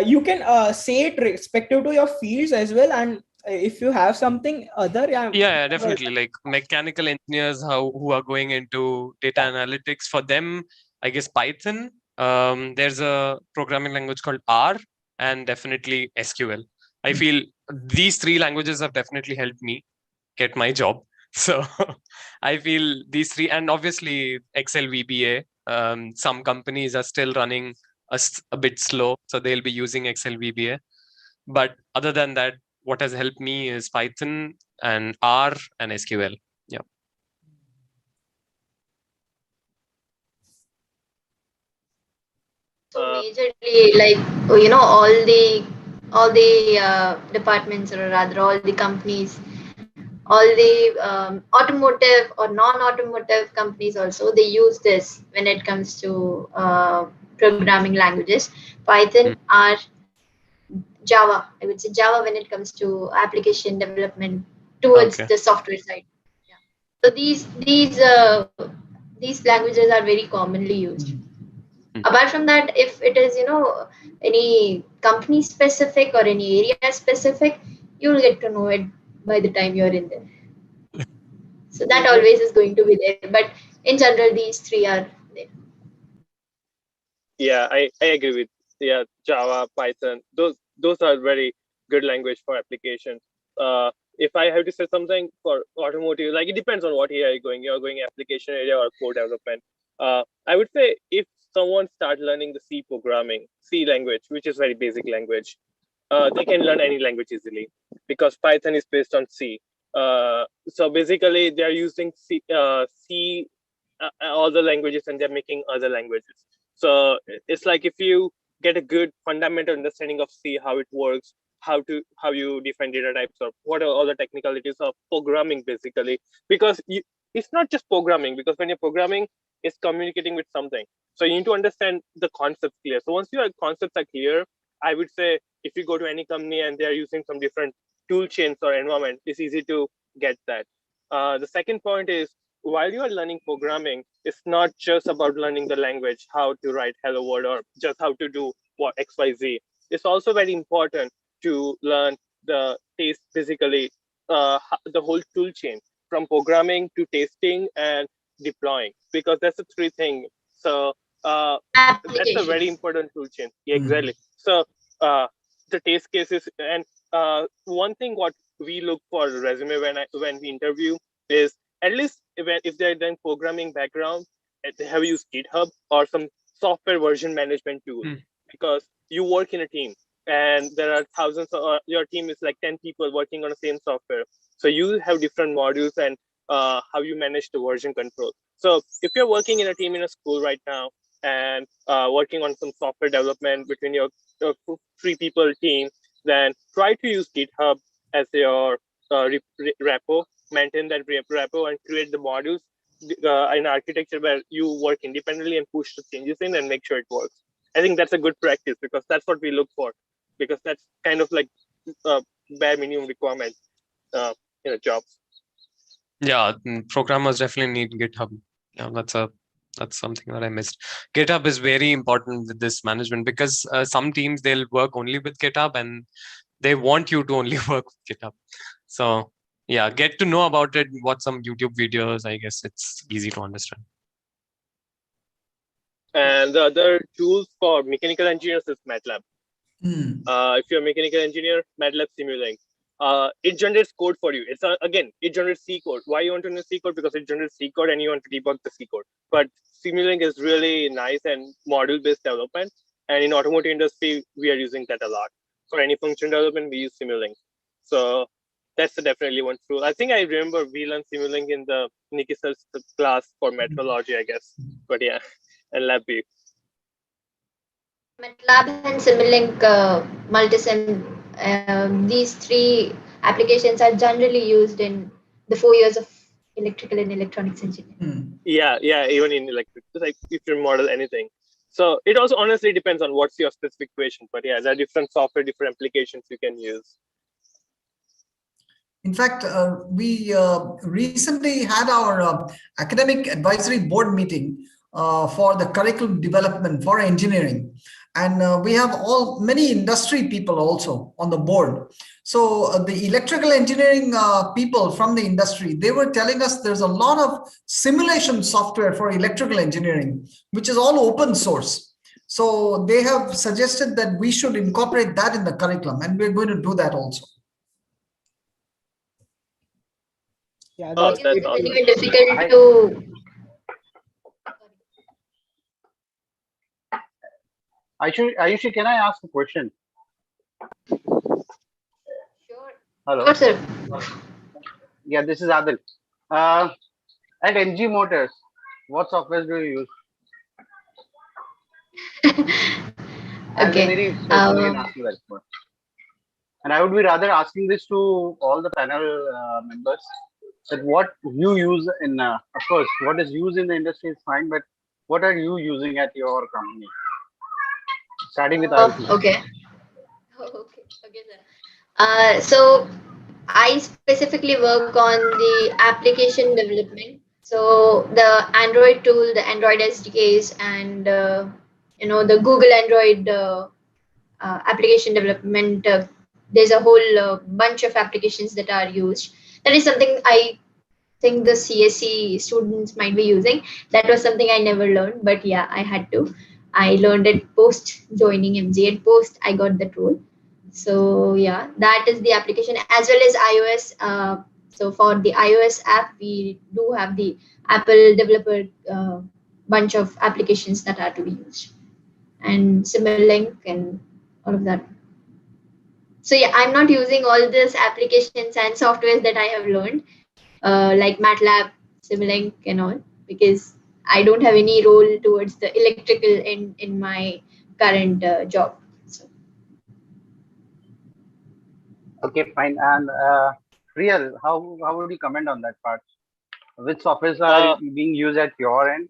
You can say it respective to your fields as well, and if you have something other, yeah, definitely. Like mechanical engineers who are going into data analytics, for them, I guess Python. There's a programming language called R, and definitely SQL. I feel these three languages have definitely helped me get my job. So I feel these three, and obviously Excel VBA. Some companies are still running a bit slow, so they'll be using Excel VBA. But other than that, what has helped me is Python and R and SQL. Yeah. So majorly, like, all the departments, or rather all the companies, all the automotive or non-automotive companies also, they use this when it comes to programming languages. Python, R, Java. I would say Java when it comes to application development towards the software side. Yeah. So these languages are very commonly used. Apart from that, if it is any company specific or any area specific, you'll get to know it by the time you're in there. So that always is going to be there. But in general, these three are there. Yeah, I agree with Java, Python. Those are very good language for application. If I have to say something for automotive, like it depends on what area you're going. You're going application area or code development. I would say if someone start learning the C programming, C language, which is very basic language, they can learn any language easily because Python is based on C. So basically, they are using C, all the languages, and they're making other languages. So it's like if you get a good fundamental understanding of C, how it works, how you define data types, or what are all the technicalities of programming, basically, because it's not just programming, because when you're programming, it's communicating with something. So you need to understand the concepts clear. So once your concepts are clear, I would say if you go to any company and they're using some different tool chains or environment, it's easy to get that. The second point is, while you are learning programming, it's not just about learning the language, how to write hello world, or just how to do what XYZ. It's also very important to learn the taste, basically, the whole tool chain from programming to testing and deploying, because that's the three things. So that's a very important tool chain. Yeah, exactly. So the test cases, and one thing what we look for resume when we interview is, at least if they're done programming background, they have used GitHub or some software version management tool, because you work in a team and there are thousands of, your team is like 10 people working on the same software. So you have different modules and how you manage the version control. So if you're working in a team in a school right now, and working on some software development between your 3-people team, then try to use GitHub as your repo, maintain that repo, and create the modules in architecture where you work independently and push the changes in and make sure it works. I think that's a good practice because that's what we look for, because that's kind of like bare minimum requirement in a job. Yeah, programmers definitely need GitHub. Yeah, that's something that I missed. GitHub is very important with this management because some teams, they'll work only with GitHub and they want you to only work with GitHub. So yeah, get to know about it, watch some YouTube videos. I guess it's easy to understand. And the other tools for mechanical engineers is MATLAB. If you're a mechanical engineer, MATLAB Simulink. It generates code for you. It's again, it generates C code. Why you want to know C code? Because it generates C code and you want to debug the C code. But Simulink is really nice and model-based development. And in automotive industry, we are using that a lot. For any function development, we use Simulink. So that's definitely one tool. I think I remember we learned Simulink in the Nikisel's class for metrology, I guess. But yeah, and LabVIEW. MATLAB and Simulink, Multisim, these 3 applications are generally used in the 4 years of electrical and electronics engineering. Yeah, even in electric, like if you model anything. So it also honestly depends on what's your specific question. But yeah, there are different software, different applications you can use. In fact, we recently had our academic advisory board meeting for the curriculum development for engineering. And we have many industry people also on the board. So the electrical engineering people from the industry, they were telling us there's a lot of simulation software for electrical engineering, which is all open source. So they have suggested that we should incorporate that in the curriculum, and we're going to do that also. Yeah, that's It's awesome. really difficult to. Ayushi, can I ask a question? Sure. Hello. Sure, sir. Yeah, this is Adil. At MG Motors, what software do you use? I'll be very specific in asking that one. And I would be rather asking this to all the panel members, that what you use in, of course, what is used in the industry is fine, but what are you using at your company? Starting with Ayushi. Okay, sir. So I specifically work on the application development. So the Android tool, the Android SDKs, and the Google Android application development. There's a whole bunch of applications that are used. That is something I think the CSE students might be using. That was something I never learned, but yeah, I had to. I learned it post joining MG, and post I got that role. So yeah, that is the application, as well as iOS. So for the iOS app, we do have the Apple developer bunch of applications that are to be used, and Simulink and all of that. So yeah, I'm not using all these applications and softwares that I have learned, like MATLAB, Simulink, and all, because I don't have any role towards the electrical in my current job. So. Okay, fine. And Real, how would you comment on that part? Which softwares are being used at your end?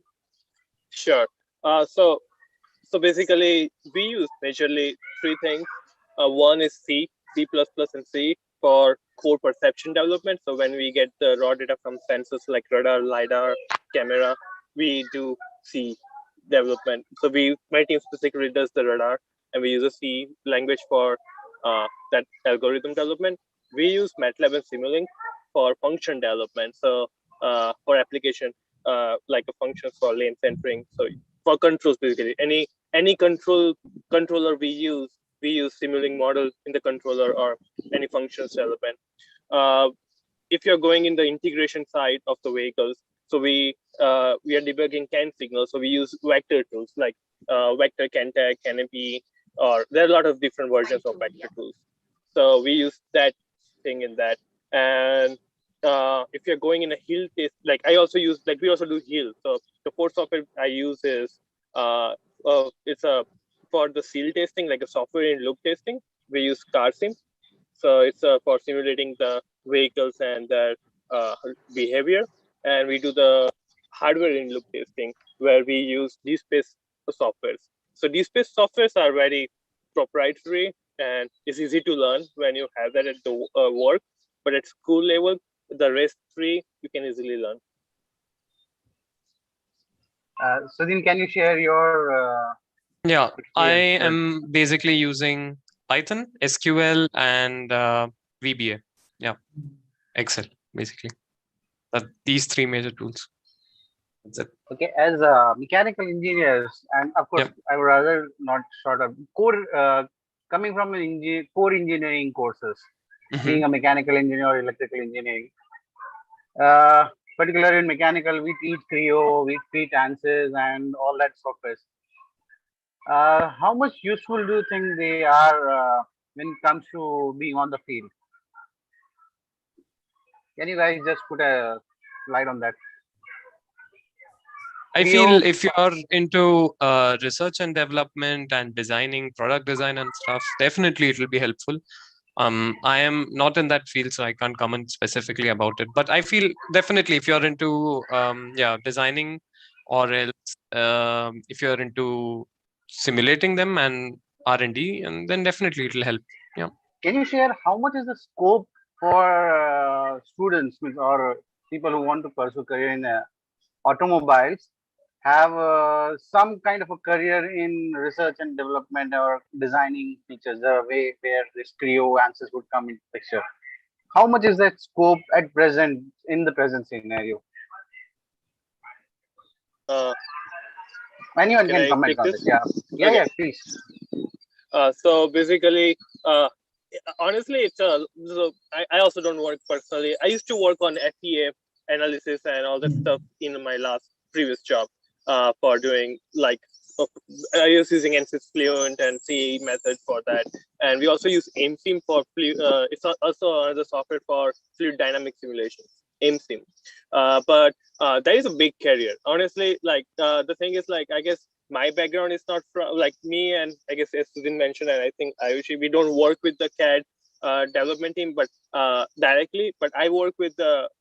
Sure. So basically, we use majorly 3 things. One is C, C++, and C for core perception development. So when we get the raw data from sensors like radar, LiDAR, camera, we do C development. So my team specifically does the radar, and we use a C language for that algorithm development. We use MATLAB and Simulink for function development. So for application, like a function for lane centering. So for controls, basically any controller we use Simulink model in the controller or any functions development. If you're going in the integration side of the vehicles, so we are debugging CAN signals. So we use vector tools like Vector, CANTech, Canopy, or there are a lot of different versions of vector tools. So we use that thing in that. And if you're going in a hill case, like I also use, like we also do hill. So the 4th software I use is It's for the seal testing, like a software in loop testing. We use CarSim. So it's for simulating the vehicles and their behavior. And we do the hardware in loop testing, where we use DSpace softwares. So DSpace softwares are very proprietary, and it's easy to learn when you have that at the work. But at school level, the rest three you can easily learn. Sudhin, can you share your? Yeah, I am basically using Python, SQL, and VBA. Yeah, Excel, basically. These three major tools. That's it. Okay, as mechanical engineers, and of course, I would rather not sort of core coming from an core engineering courses, being a mechanical engineer or electrical engineering. Particularly in mechanical, we teach Creo, we teach ANSYS, and all that software. How much useful do you think they are when it comes to being on the field? Can you guys just put a light on that? I feel if you are into research and development and designing, product design and stuff, definitely it will be helpful. I am not in that field, so I can't comment specifically about it. But I feel definitely if you're into designing, or else if you're into simulating them and R&D, and then definitely it will help. Yeah. Can you share how much is the scope for students or people who want to pursue career in automobiles, have some kind of a career in research and development or designing features, the way where this Creo ANSYS would come into picture? How much is that scope at present in the present scenario? Anyone can comment on this. Yeah, please. So basically, honestly, it's I also don't work personally. I used to work on FEA analysis and all that stuff in my previous job for doing like I was using ANSYS Fluent and CAE method for that, and we also use AIMSIM for it's also another software for fluid dynamic simulation, AIMSIM. But there is a big career, honestly. Like the thing is, like I guess my background is not from like me, and I guess as Sudhin mentioned, and I think Ayushi, we don't work with the CAD development team, but directly. But I work with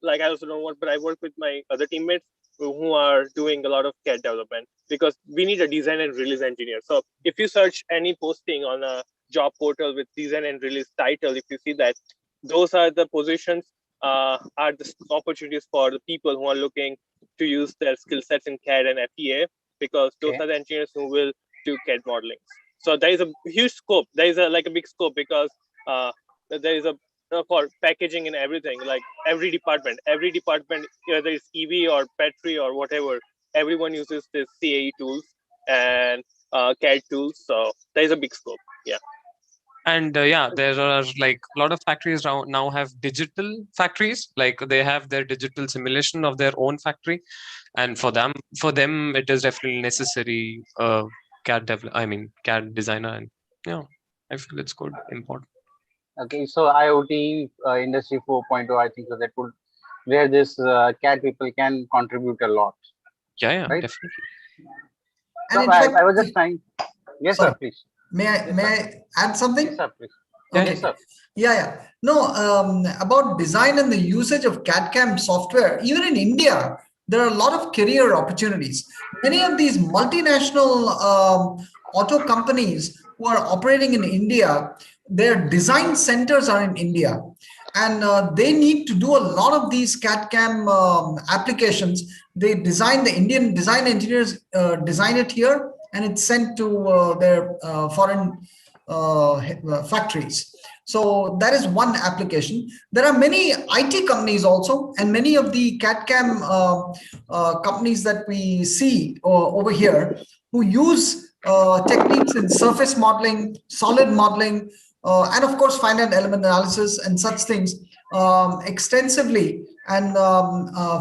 like I also don't work, but I work with my other teammates who are doing a lot of CAD development, because we need a design and release engineer. So if you search any posting on a job portal with design and release title, if you see that, those are the positions, are the opportunities for the people who are looking to use their skill sets in CAD and FEA, because those are the engineers who will do CAD modeling. So there is a huge scope. There is a big scope, because there is a for packaging and everything, like every department, whether it's EV or battery or whatever, everyone uses this CAE tools and CAD tools. So there is a big scope. Yeah. And there are like a lot of factories now have digital factories, like they have their digital simulation of their own factory, and for them it is definitely necessary CAD designer, and I feel it's good, important. Okay, so IoT industry 4.0, I think so that would where this CAD people can contribute a lot. Yeah, right? Definitely. So I was just trying. Yes, sir, please. May I add something? Yes, sir, please. Okay. Yes, sir. Yeah. No, about design and the usage of CAD/CAM software, even in India, there are a lot of career opportunities. Many of these multinational auto companies who are operating in India, their design centers are in India, and they need to do a lot of these CAD/CAM applications. They design, the Indian design engineers design it here, and it's sent to their foreign factories. So that is one application. There are many IT companies also, and many of the CAD/CAM companies that we see over here who use techniques in surface modeling, solid modeling, and of course finite element analysis and such things extensively, and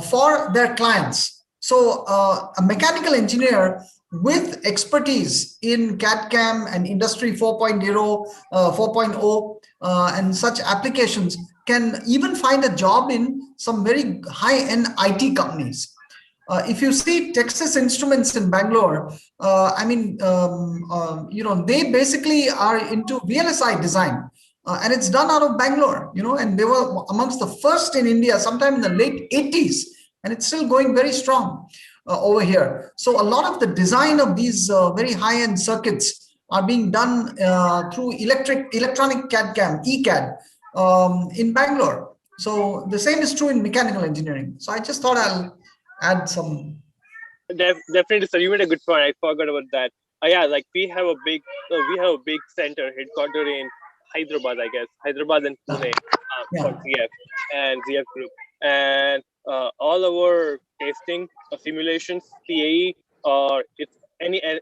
for their clients. So a mechanical engineer with expertise in CAD/CAM and Industry 4.0, 4.0 and such applications can even find a job in some very high-end IT companies. If you see Texas Instruments in Bangalore, they basically are into VLSI design, and it's done out of Bangalore, and they were amongst the first in India sometime in the late 80s, and it's still going very strong over here. So a lot of the design of these very high-end circuits are being done through electronic CAD/CAM, ECAD, in Bangalore. So the same is true in mechanical engineering. So I just thought I'll add some. Definitely, sir. You made a good point. I forgot about that. Yeah, like we have a big center headquartered in Hyderabad, I guess, Hyderabad and Pune, for ZF and ZF Group, and all our testing, simulations, CAE, or it's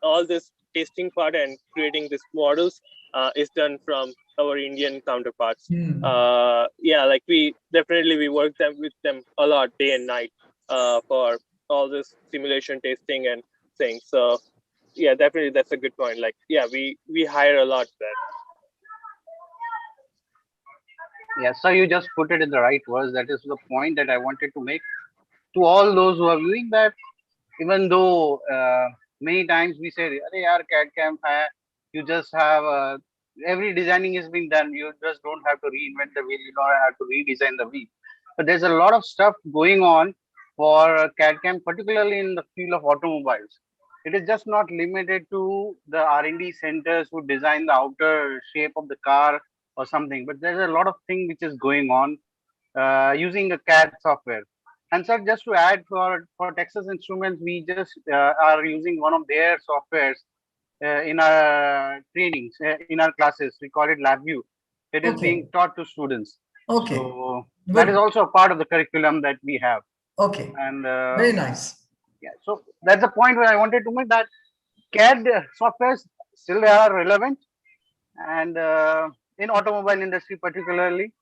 all this testing part and creating these models is done from our Indian counterparts. Yeah, like we work with them a lot, day and night, for all this simulation testing and things. So yeah, definitely that's a good point. Like, yeah, we hire a lot there. Yes, so you just put it in the right words. That is the point that I wanted to make to all those who are viewing, that even though many times we say, "Arey yaar, CAD/CAM hai," you just have every designing is being done. You just don't have to reinvent the wheel. You don't have to redesign the wheel. But there's a lot of stuff going on for CAD/CAM, particularly in the field of automobiles. It is just not limited to the R&D centers who design the outer shape of the car or something, but there's a lot of thing which is going on using a CAD software. And so just to add, for Texas Instruments, we just are using one of their softwares in our trainings, in our classes. We call it LabVIEW. It is being taught to students. Okay. So that is also a part of the curriculum that we have. Okay. And very nice. Yeah. So that's the point where I wanted to make, that CAD softwares still are relevant, and in automobile industry particularly.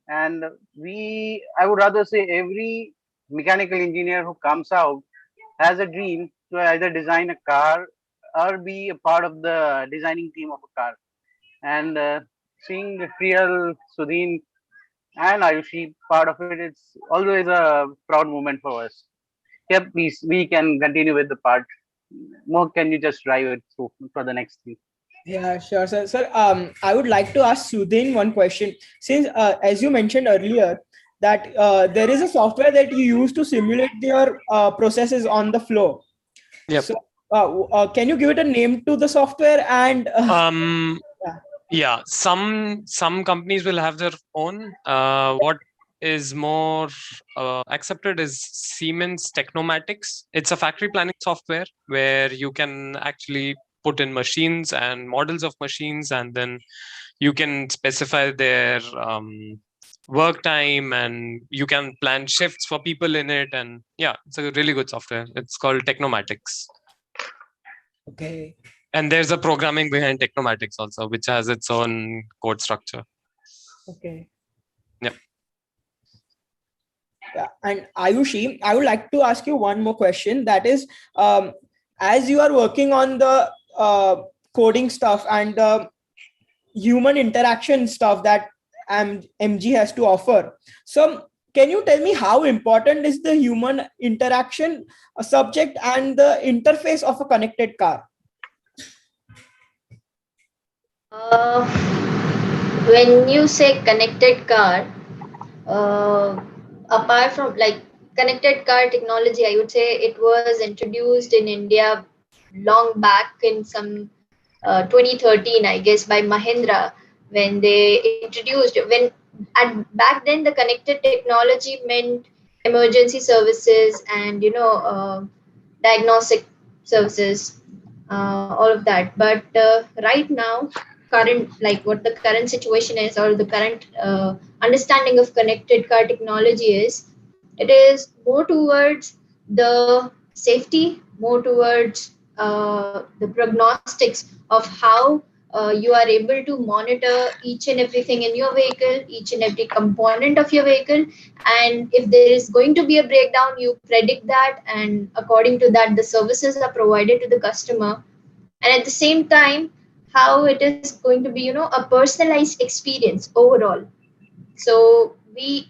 And I would rather say every mechanical engineer who comes out has a dream to either design a car or be a part of the designing team of a car. And seeing Priyal, Sudhin, and Ayushi part of it, it's always a proud moment for us. Yeah, please, we can continue with the part. More, can you just drive it through for the next thing? Yeah, sure, sir. Sir, I would like to ask Sudhin one question. Since, as you mentioned earlier, that there is a software that you use to simulate your processes on the floor. Yep. So, can you give it a name to the software? And yeah, some companies will have their own. What is more accepted is Siemens Technomatics. It's a factory planning software where you can actually put in machines and models of machines, and then you can specify their work time, and you can plan shifts for people in it. And yeah, it's a really good software. It's called Technomatics. Okay. And there's a programming behind Technomatics also, which has its own code structure. Okay. Yeah. Yeah. And Ayushi, I would like to ask you one more question. That is, as you are working on the coding stuff and the human interaction stuff that MG has to offer. So can you tell me how important is the human interaction subject and the interface of a connected car? When you say connected car, apart from like connected car technology, I would say it was introduced in India long back in some 2013, I guess, by Mahindra, when they introduced, back then the connected technology meant emergency services and diagnostic services, all of that. But right now, what the current situation is, or the current understanding of connected car technology is, it is more towards the safety, more towards the prognostics of how you are able to monitor each and everything in your vehicle, each and every component of your vehicle. And if there is going to be a breakdown, you predict that, and according to that, the services are provided to the customer. And at the same time, how it is going to be, a personalized experience overall. So we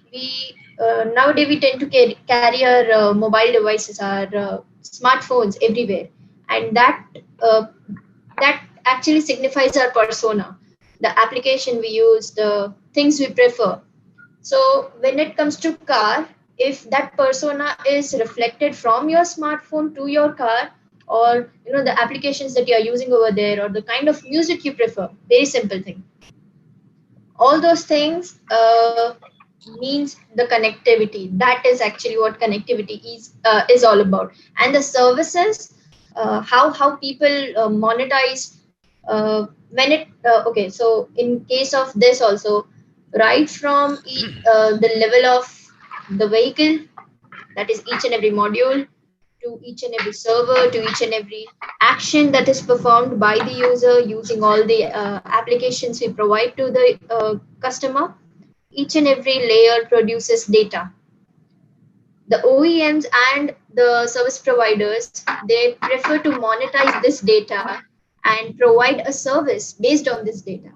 nowadays we tend to carry our mobile devices, our smartphones everywhere, and that actually signifies our persona, the application we use, the things we prefer. So when it comes to car, if that persona is reflected from your smartphone to your car, or the applications that you are using over there, or the kind of music you prefer, very simple thing. All those things means the connectivity. That is actually what connectivity is all about. And the services, how people monetize when it okay. So in case of this also, right from the level of the vehicle, that is each and every module, to each and every server, to each and every action that is performed by the user using all the applications we provide to the customer. Each and every layer produces data. The OEMs and the service providers, they prefer to monetize this data and provide a service based on this data.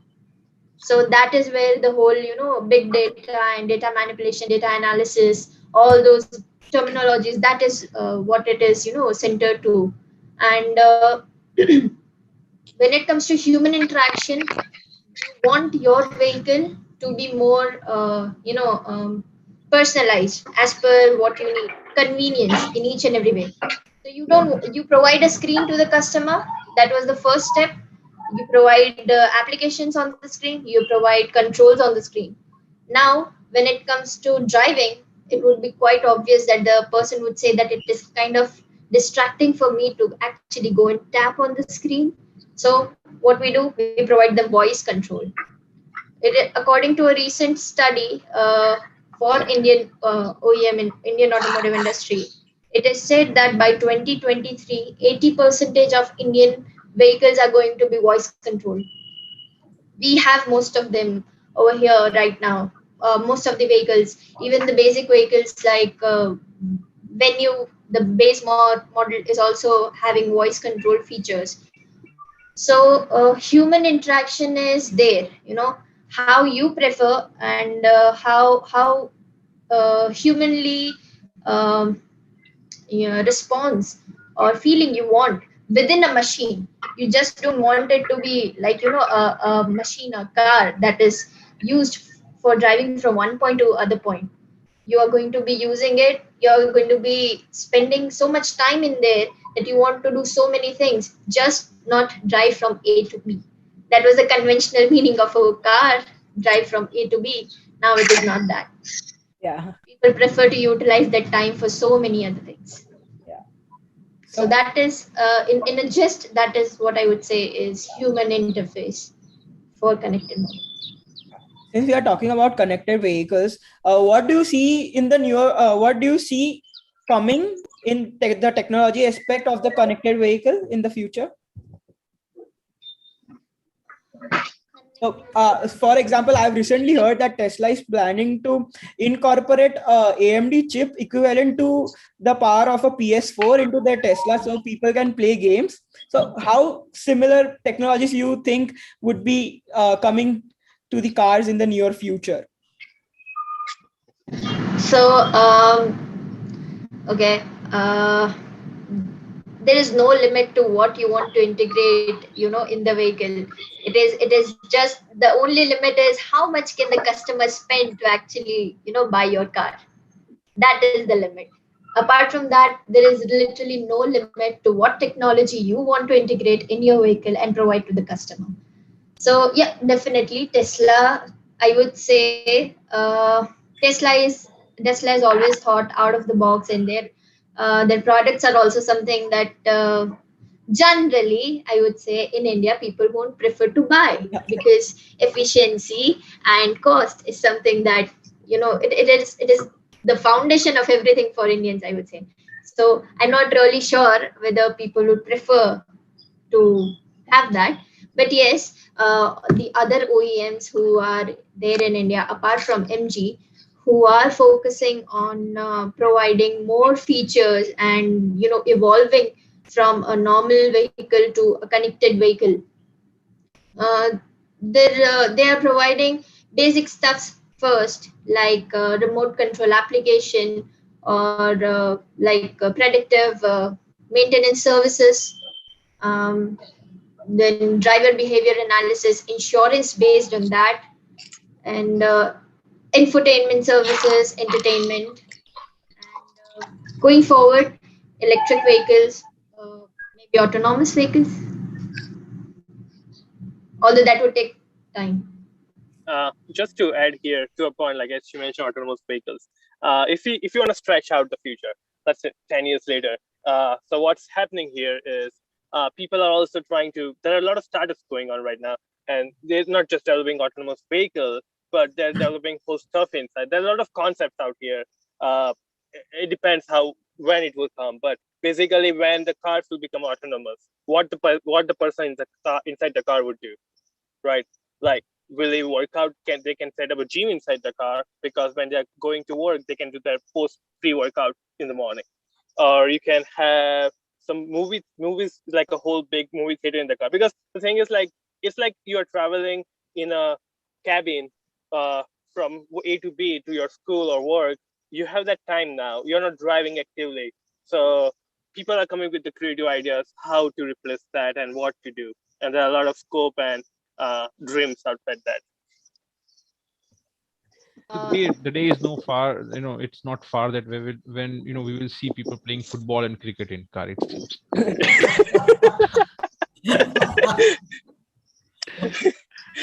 So that is where the whole big data and data manipulation, data analysis, all those terminologies, that is what it is centered to. And when it comes to human interaction, you want your vehicle to be more personalized as per what you need, convenience in each and every way. So you provide a screen to the customer. That was the first step. You provide applications on the screen, you provide controls on the screen. Now when it comes to driving, it would be quite obvious that the person would say that it is kind of distracting for me to actually go and tap on the screen. So what we do, we provide the voice control. According to a recent study for Indian OEM in Indian automotive industry, it is said that by 2023, 80% of Indian vehicles are going to be voice controlled. We have most of them over here right now. Most of the vehicles, even the basic vehicles like Venue, the base model is also having voice control features. So human interaction is there, how you prefer, and how humanly response or feeling you want within a machine. You just don't want it to be like a machine, a car that is used for driving from one point to other point. You are going to be using it, you're going to be spending so much time in there that you want to do so many things, just not drive from A to B. That was the conventional meaning of a car, drive from A to B. Now it is not that. Yeah. People prefer to utilize that time for so many other things. Yeah. So that is in a gist, that is what I would say is human interface for connected mode. Since we are talking about connected vehicles, what do you see in the newer, what do you see coming in the technology aspect of the connected vehicle in the future? So, for example, I've recently heard that Tesla is planning to incorporate AMD chip equivalent to the power of a PS4 into their Tesla, so people can play games. So how similar technologies you think would be coming to the cars in the near future? So, okay. There is no limit to what you want to integrate, in the vehicle. It is just, the only limit is how much can the customer spend to actually, buy your car. That is the limit. Apart from that, there is literally no limit to what technology you want to integrate in your vehicle and provide to the customer. So yeah, definitely Tesla, I would say Tesla is always thought out of the box, and their products are also something that generally, I would say, in India people won't prefer to buy, because efficiency and cost is something that it is the foundation of everything for Indians, I would say. So I'm not really sure whether people would prefer to have that. But yes, the other OEMs who are there in India, apart from MG, who are focusing on providing more features and evolving from a normal vehicle to a connected vehicle. They are providing basic stuffs first, like remote control application or like predictive maintenance services, then driver behavior analysis, insurance based on that, and infotainment services, entertainment. And going forward, electric vehicles, maybe autonomous vehicles, although that would take time. Just to add here to a point, like as you mentioned, autonomous vehicles. If you want to stretch out the future, let's say 10 years later. So what's happening here is people are also trying to. There are a lot of startups going on right now, and they're not just developing autonomous vehicles, but they're developing whole stuff inside. There are a lot of concepts out here. It depends when it will come, but basically when the cars will become autonomous, what the person in the car, inside the car would do, right? Like, will they work out? They can set up a gym inside the car, because when they're going to work, they can do their post pre-workout in the morning. Or you can have some movies like a whole big movie theater in the car. Because the thing is, like, it's like you're traveling in a cabin from A to B to your school or work. You have that time now. You're not driving actively. So people are coming with the creative ideas how to replace that and what to do. And there are a lot of scope and dreams outside that. The day is no far, it's not far that when we will see people playing football and cricket in car, it seems.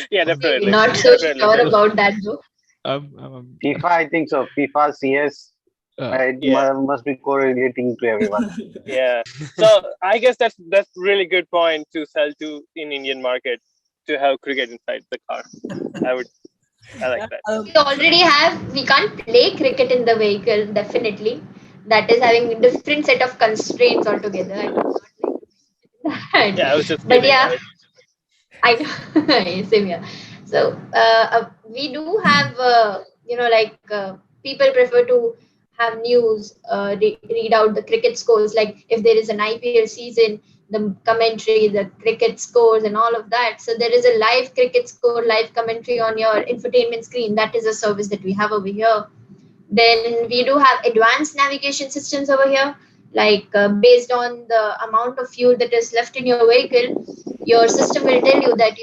Yeah, definitely. Not so Definitely. sure about that though. FIFA, I think so. FIFA, CS, Yeah. must be correlating to everyone. Yeah. So I guess that's really good point to sell to in Indian market, to have cricket inside the car. I like that. We already have, we can't play cricket in the vehicle, definitely. That is having a different set of constraints altogether. I do not like that. Yeah, I was just But kidding. yeah, I know. Same here. So we do have, like people prefer to have news, read out the cricket scores. Like if there is an IPL season, the commentary, the cricket scores, and all of that. So there is a live cricket score, live commentary on your infotainment screen. That is a service that we have over here. Then we do have advanced navigation systems over here, like based on the amount of fuel that is left in your vehicle, your system will tell you that,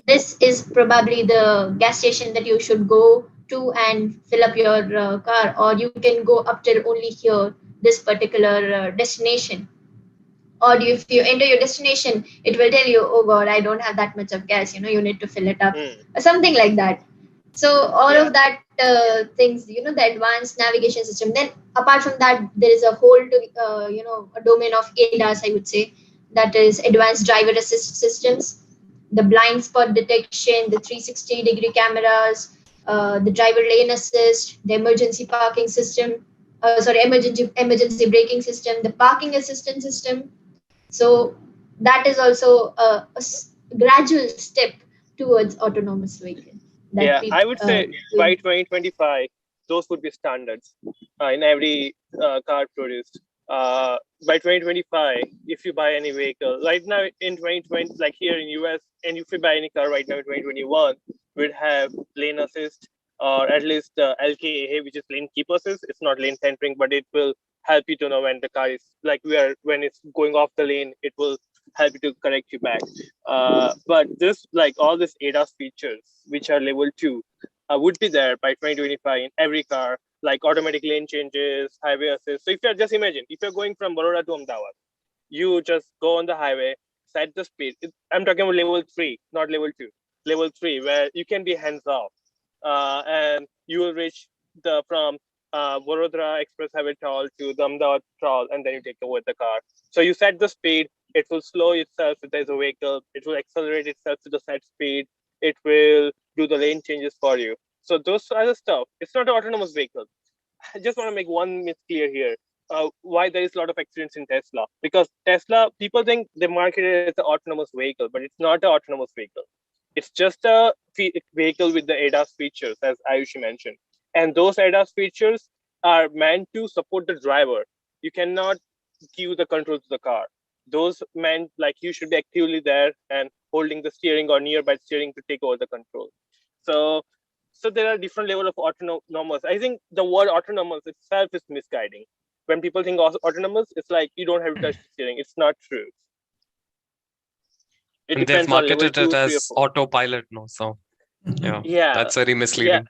this is probably the gas station that you should go to and fill up your car, or you can go up till only here, this particular destination. Or if you enter your destination, it will tell you, oh God, I don't have that much of gas, you need to fill it up, or something like that. So all of that things, the advanced navigation system. Then apart from that, there is a whole a domain of ADAS, I would say, that is advanced driver assist systems, the blind spot detection, the 360-degree cameras, the driver lane assist, the emergency parking system, emergency braking system, the parking assistance system. So that is also a gradual step towards autonomous vehicle. Yeah, I would say by 2025, those would be standards in every car produced. By 2025, if you buy any vehicle right now in 2020, like here in US, and if you buy any car right now in 2021, we'd have lane assist, or at least LKA, which is lane keep assist. It's not lane centering, but it will help you to know when the car is when it's going off the lane. It will help you to correct you back. But this, like all these ADAS features, which are level 2, would be there by 2025 in every car, like automatic lane changes, highway assist. So if you're just imagine, if you're going from Baroda to Ahmedabad, you just go on the highway, set the speed. I'm talking about level 3, not level 2. Level 3, where you can be hands off, and you will reach from Barodara Express Highway toll to the Ahmedabad toll, and then you take over the car. So you set the speed. It will slow itself if there's a vehicle. It will accelerate itself to the set speed. It will do the lane changes for you. So those other stuff, it's not an autonomous vehicle. I just want to make one myth clear here. Why there is a lot of accidents in Tesla? Because Tesla, people think they market it as an autonomous vehicle, but it's not an autonomous vehicle. It's just a vehicle with the ADAS features, as Ayushi mentioned. And those ADAS features are meant to support the driver. You cannot give the control to the car. Those meant like you should be actively there and holding the steering or nearby steering to take over the control. So so there are different level of autonomous. I think the word autonomous itself is misguiding. When people think autonomous, it's like you don't have to touch the steering. It's not true. It And they've depends on level marketed 2, it 3, or as 4. autopilot, no? So Yeah, that's very misleading.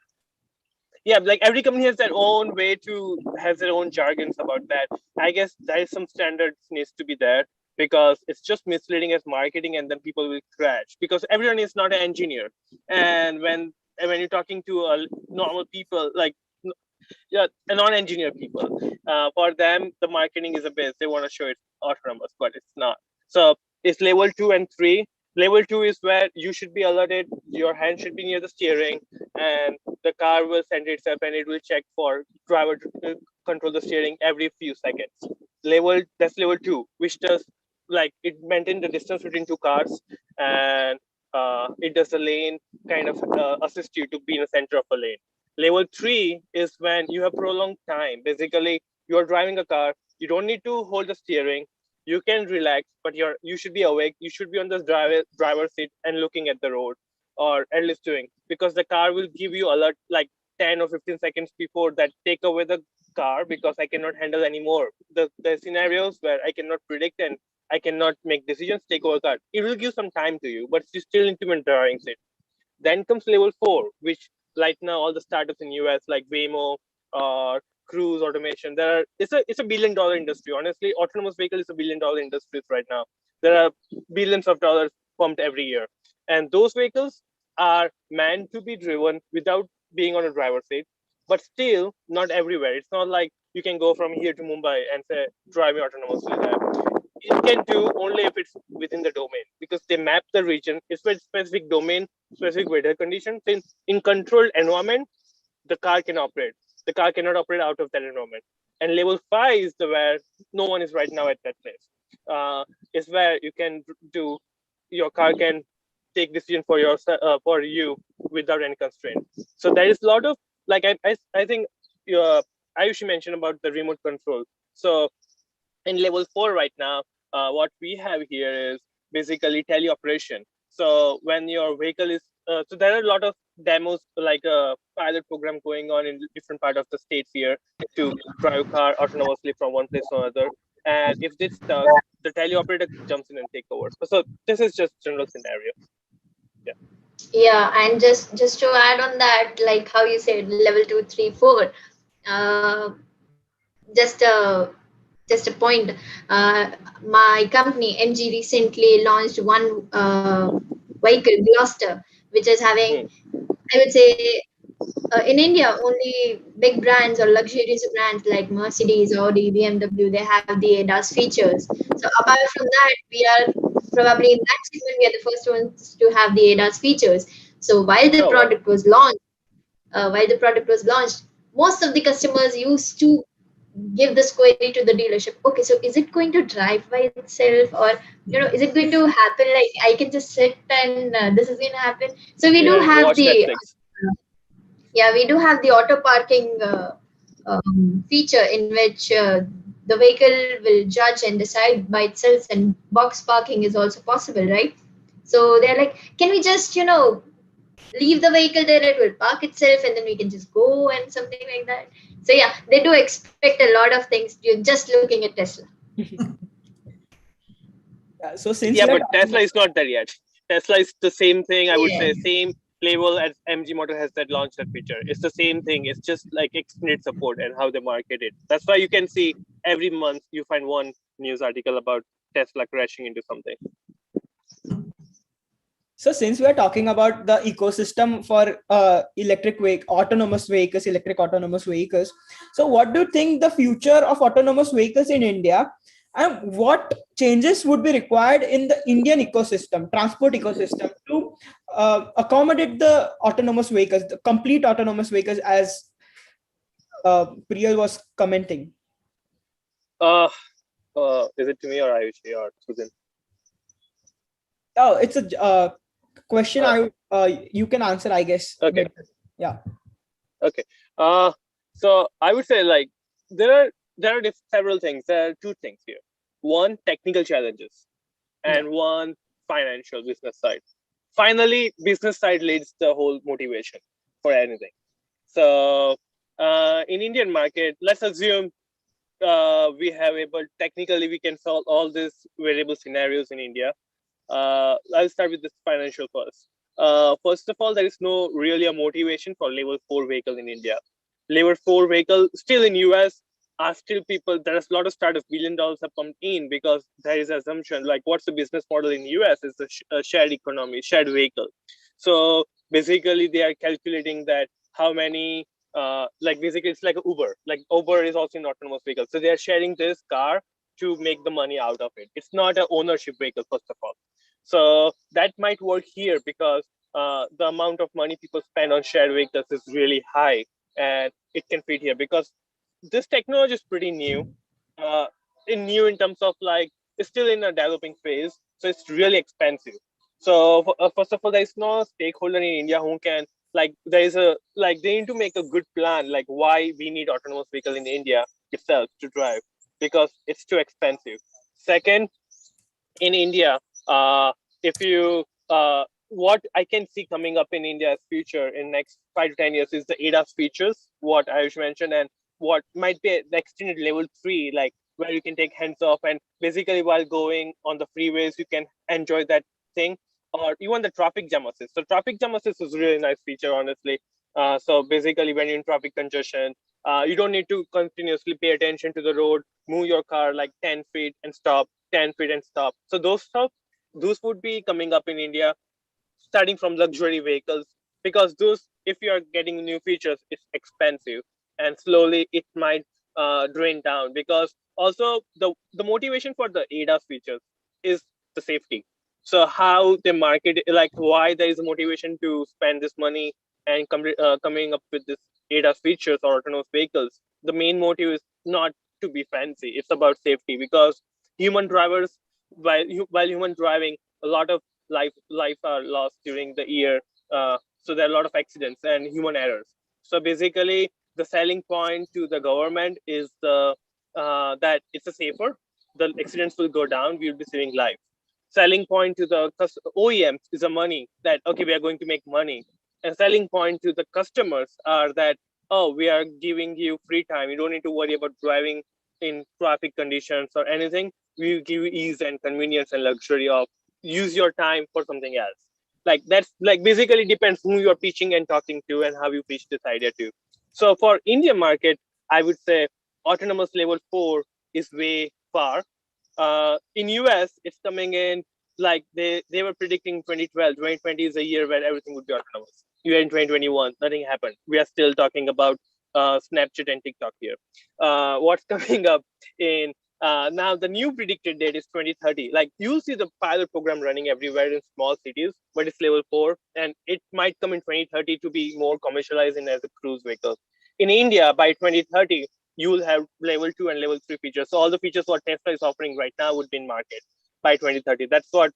Yeah, like every company has their own way to has their own jargons about that. I guess there is some standards needs to be there, because it's just misleading as marketing, and then people will crash because everyone is not an engineer. And when you're talking to normal people, like a non-engineer people, for them the marketing is a base. They want to show it's autonomous, but it's not. So it's level 2 and 3. Level 2 is where you should be alerted, your hand should be near the steering, and the car will send itself and it will check for driver to control the steering every few seconds. That's level 2, which does like it maintains the distance between two cars, and it does the lane kind of assist you to be in the center of a lane. Level 3 is when you have prolonged time. Basically, you're driving a car, you don't need to hold the steering, you can relax, but you should be awake. You should be on the driver's seat and looking at the road, or at least doing, because the car will give you alert like 10 or 15 seconds before that, take away the car because I cannot handle anymore. The scenarios where I cannot predict and I cannot make decisions, take over car. It will give some time to you, but you still need to be in driving seat. Then comes level 4, which right now all the startups in US like Waymo or Cruise Automation, it's a $1 billion industry. Honestly, autonomous vehicle is a $1 billion industry right now. There are billions of dollars pumped every year, and those vehicles are meant to be driven without being on a driver's seat, but still not everywhere. It's not like you can go from here to Mumbai and say drive me autonomously there. It can do only if it's within the domain, because they map the region. It's a specific domain, specific weather conditions. In controlled environment, the car can operate. The car cannot operate out of that environment. And level 5 is where no one is right now at that place. Is where you can do, your car can take decision for you without any constraint. So there is a lot of, like I think Ayushi mentioned about the remote control. So in level 4 right now, what we have here is basically teleoperation. So when your vehicle is, so there are a lot of demos, like a pilot program going on in different part of the states here to drive a car autonomously from one place to another. And if it's stuck, the teleoperator jumps in and take over. So this is just general scenario. Yeah, and just to add on that, like how you said, level 2, 3, 4. Just a point. My company MG recently launched one vehicle, Gloucester, which is having, I would say, in India, only big brands or luxurious brands like Mercedes, Audi, BMW, they have the ADAS features. So apart from that, we are probably in that segment, we are the first ones to have the ADAS features. So while the product was launched, most of the customers used to give this query to the dealership. Okay, so is it going to drive by itself, or is it going to happen like I can just sit and this is going to happen? So we do have the we do have the auto parking feature, in which the vehicle will judge and decide by itself, and box parking is also possible, right? So they're like, can we just leave the vehicle there, it will park itself, and then we can just go and something like that. So yeah, they do expect a lot of things. You're just looking at Tesla. So since but Tesla is not there yet. Tesla is the same thing. I would say same level as MG Motor has that launched that feature. It's the same thing. It's just like extended support and how they market it. That's why you can see every month you find one news article about Tesla crashing into something. So since we are talking about the ecosystem for autonomous vehicles, so what do you think the future of autonomous vehicles in India, and what changes would be required in the Indian transport ecosystem, to accommodate the autonomous vehicles, the complete autonomous vehicles, as Priyal was commenting? Is it to me or Ayushi or Susan? Oh, it's a question you can answer, I guess. Okay. Yeah. Okay. So I would say, like, there are several things. There are two things here. One, technical challenges, and one, financial business side. Finally, business side leads the whole motivation. for anything. So in Indian market, let's assume we have technically we can solve all these variable scenarios in India. I'll start with this financial first. First of all, there is no really a motivation for level 4 vehicle in India. Level 4 vehicle still in US are still people. There's a lot of startups, $1 billion are pumped in because there is assumption like what's the business model in US is a shared economy, shared vehicle. So basically they are calculating that how many like basically it's like Uber. Like Uber is also an autonomous vehicle. So they are sharing this car to make the money out of it. It's not an ownership vehicle, first of all. So that might work here because the amount of money people spend on shared vehicles is really high, and it can fit here because this technology is pretty new. New in terms of like it's still in a developing phase, so it's really expensive. So first of all, there is no stakeholder in India who can like there is a like they need to make a good plan like why we need autonomous vehicle in India itself to drive because it's too expensive. Second, in India, if you what I can see coming up in India's future in next 5 to 10 years is the ADAS features, what Ayush mentioned, and what might be the extended level 3, like where you can take hands off and basically while going on the freeways, you can enjoy that thing, or even the traffic jam assist. So traffic jam assist is a really nice feature, honestly. So basically when you're in traffic congestion, you don't need to continuously pay attention to the road, move your car like 10 feet and stop, 10 feet and stop. So those would be coming up in India, starting from luxury vehicles, because those, if you are getting new features, it's expensive and slowly it might drain down, because also the motivation for the ADAS features is the safety. So how they market it, like why there is a motivation to spend this money and coming up with this ADAS features or autonomous vehicles, the main motive is not to be fancy, it's about safety, because human drivers, while human driving, a lot of life are lost during the year. So there are a lot of accidents and human errors. So basically, the selling point to the government is that it's a safer. The accidents will go down. We will be saving lives. Selling point to the OEMs is a money that okay, we are going to make money. And selling point to the customers are that oh, we are giving you free time. You don't need to worry about driving in traffic conditions or anything. We will give you ease and convenience and luxury of use your time for something else. Like that's like basically depends who you're pitching and talking to and how you pitch this idea to. So for Indian market, I would say autonomous level 4 is way far. In US, it's coming in like they were predicting 2012, 2020 is a year where everything would be autonomous. You're in 2021, nothing happened. We are still talking about Snapchat and TikTok here. What's coming up in now the new predicted date is 2030. Like you'll see the pilot program running everywhere in small cities, but it's level 4, and it might come in 2030 to be more commercialized in as a cruise vehicle. In India, by 2030, you will have level 2 and level 3 features. So all the features what Tesla is offering right now would be in market by 2030. That's what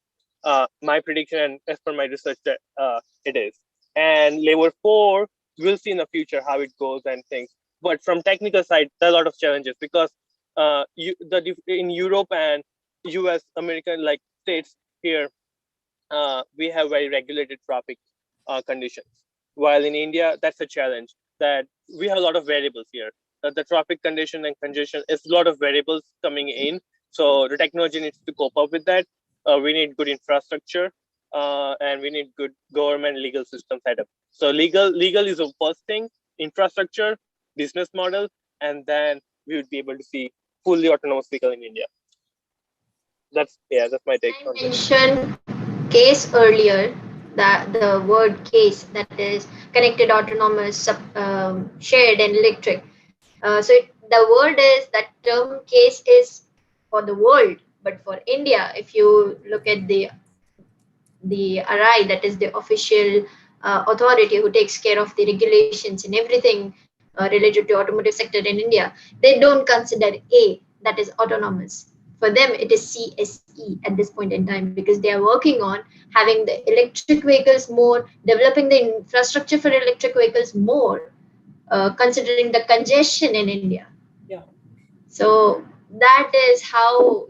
my prediction, and as per my research, it is. And level 4, we'll see in the future how it goes and things. But from technical side, there are a lot of challenges because in Europe and US, American like states here, we have very regulated traffic conditions. While in India, that's a challenge that we have a lot of variables here. The traffic condition and congestion is a lot of variables coming in. So the technology needs to cope up with that. We need good infrastructure and we need good government legal system setup. So legal is the first thing, infrastructure, business model, and then we would be able to see fully autonomous vehicle in India. That's my take on this. Mentioned case earlier, that the word case, that is connected, autonomous, shared, and electric. The word is that term case is for the world, but for India, if you look at the RI, that is the official authority who takes care of the regulations and everything related to automotive sector in India, they don't consider A, that is autonomous. For them, it is CSE at this point in time, because they are working on having the electric vehicles more, developing the infrastructure for electric vehicles more, considering the congestion in India. Yeah. So that is how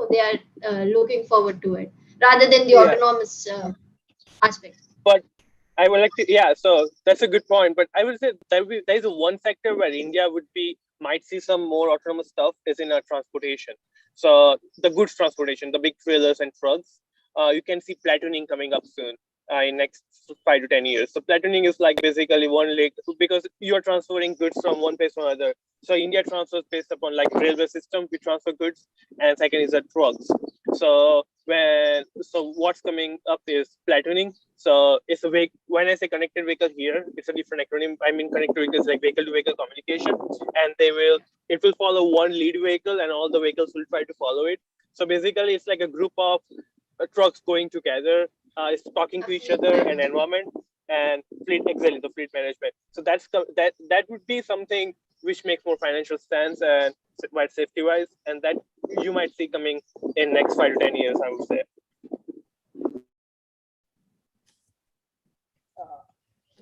they are looking forward to it, rather than the autonomous aspect. But I would like to, yeah, so that's a good point. But I would say there is one sector where India might see some more autonomous stuff is in transportation. So the goods transportation, the big trailers and trucks, you can see platooning coming up soon in next 5 to 10 years. So platooning is like basically one leg because you are transferring goods from one place to another. So India transfers based upon like railway system, we transfer goods, and second is the trucks. So what's coming up is platooning. So it's a vehicle. When I say connected vehicle here, it's a different acronym. I mean, connected vehicles like vehicle to vehicle communication, and it will follow one lead vehicle, and all the vehicles will try to follow it. So basically, it's like a group of trucks going together, it's talking to each other and environment and fleet exactly the fleet management. So that would be something which makes more financial sense and safety wise, and that you might see coming in next 5 to 10 years, I would say.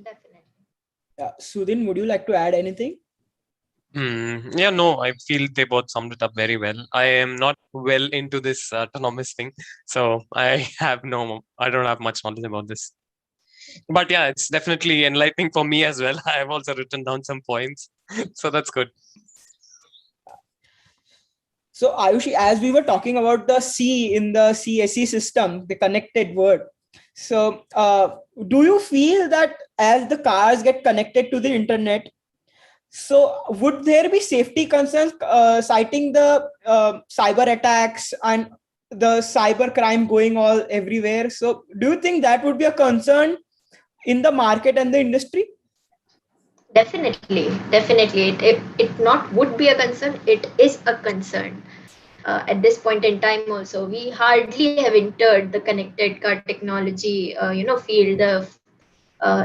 Definitely. Sudhin, would you like to add anything? Yeah, no, I feel they both summed it up very well. I am not well into this autonomous thing, so I don't have much knowledge about this. But yeah, it's definitely enlightening for me as well. I have also written down some points, so that's good. So Ayushi, as we were talking about the C in the CSE system, the connected word. So do you feel that as the cars get connected to the internet, so would there be safety concerns citing the cyber attacks and the cyber crime going all everywhere? So do you think that would be a concern in the market and the industry? Definitely. It not would be a concern. It is a concern. At this point in time also, we hardly have entered the connected car technology field of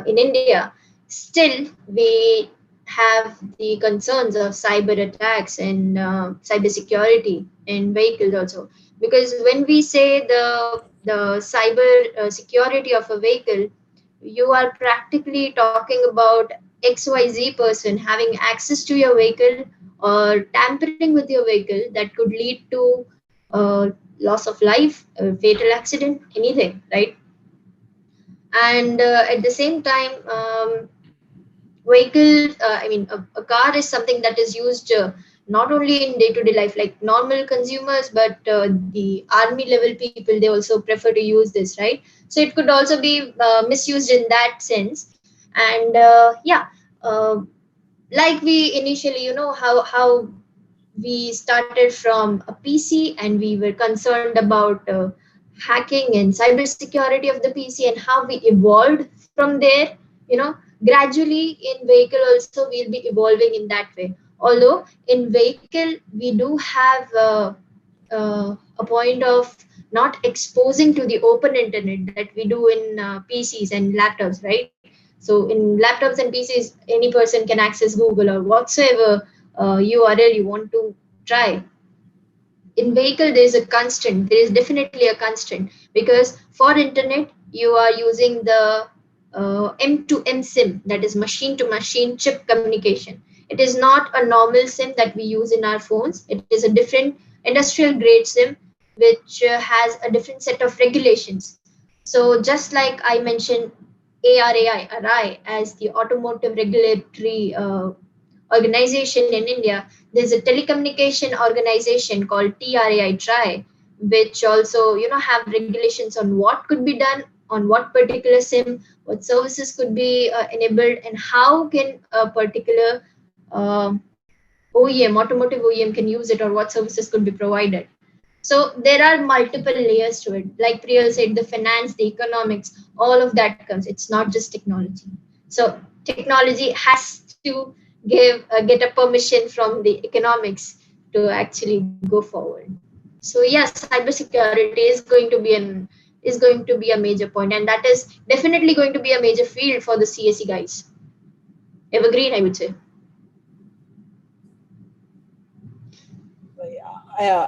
in India. Still we have the concerns of cyber attacks and cyber security in vehicles also, because when we say the cyber security of a vehicle, you are practically talking about XYZ person having access to your vehicle or tampering with your vehicle that could lead to loss of life, a fatal accident, anything, right? And at the same time, a car is something that is used not only in day-to-day life like normal consumers, but the army level people, they also prefer to use this, right? So it could also be misused in that sense. And like we initially, how we started from a PC and we were concerned about hacking and cybersecurity of the PC and how we evolved from there. Gradually in vehicle also we'll be evolving in that way. Although in vehicle we do have a point of not exposing to the open internet that we do in PCs and laptops, right? So in laptops and PCs, any person can access Google or whatsoever URL you want to try. In vehicle there is a constant, there is definitely a constant, because for internet you are using the M2M sim, that is machine to machine chip communication. It is not a normal sim that we use in our phones. It is a different industrial grade sim which has a different set of regulations. So just like I mentioned ARAI as the automotive regulatory organization in India, there's a telecommunication organization called TRAI TRI, which also have regulations on what could be done on what particular SIM, what services could be enabled, and how can a particular automotive OEM can use it, or what services could be provided. So there are multiple layers to it. Like Priyal said, the finance, the economics, all of that comes. It's not just technology. So technology has to get a permission from the economics to actually go forward. So yes, cybersecurity is going to be a major point, and that is definitely going to be a major field for the CSE guys. Evergreen, I would say.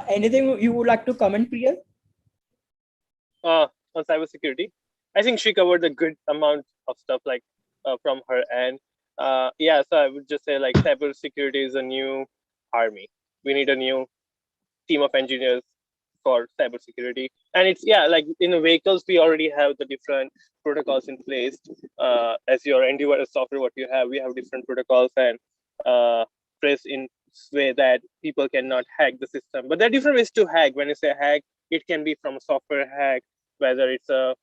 Anything you would like to comment, Priya? On cybersecurity, I think she covered a good amount of stuff like from her end. So I would just say like cybersecurity is a new army. We need a new team of engineers for cybersecurity. And it's, yeah, like in the vehicles, we already have the different protocols in place. As your antivirus software, what you have, we have different protocols and press in way that people cannot hack the system. But there are different ways to hack. When you say hack, it can be from a software hack, whether it's a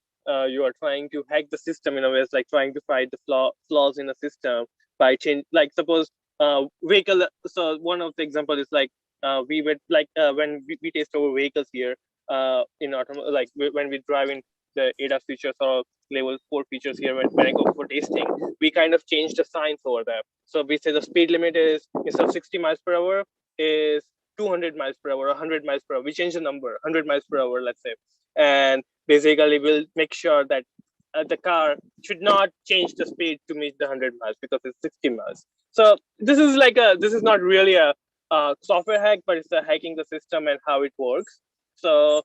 you are trying to hack the system in a way, it's like trying to find the flaws in the system by change. Like suppose vehicle. So one of the example is like we would like when we test our vehicles here in automotive, like when we drive in the ADAS features or level 4 features here, when I go for testing, we kind of change the signs over there. So we say the speed limit is, instead of 60 miles per hour, is 200 miles per hour, 100 miles per hour. We change the number, 100 miles per hour, let's say. And basically we'll make sure that the car should not change the speed to meet the 100 miles because it's 60 miles. So this is like this is not really a software hack, but it's a hacking the system and how it works. So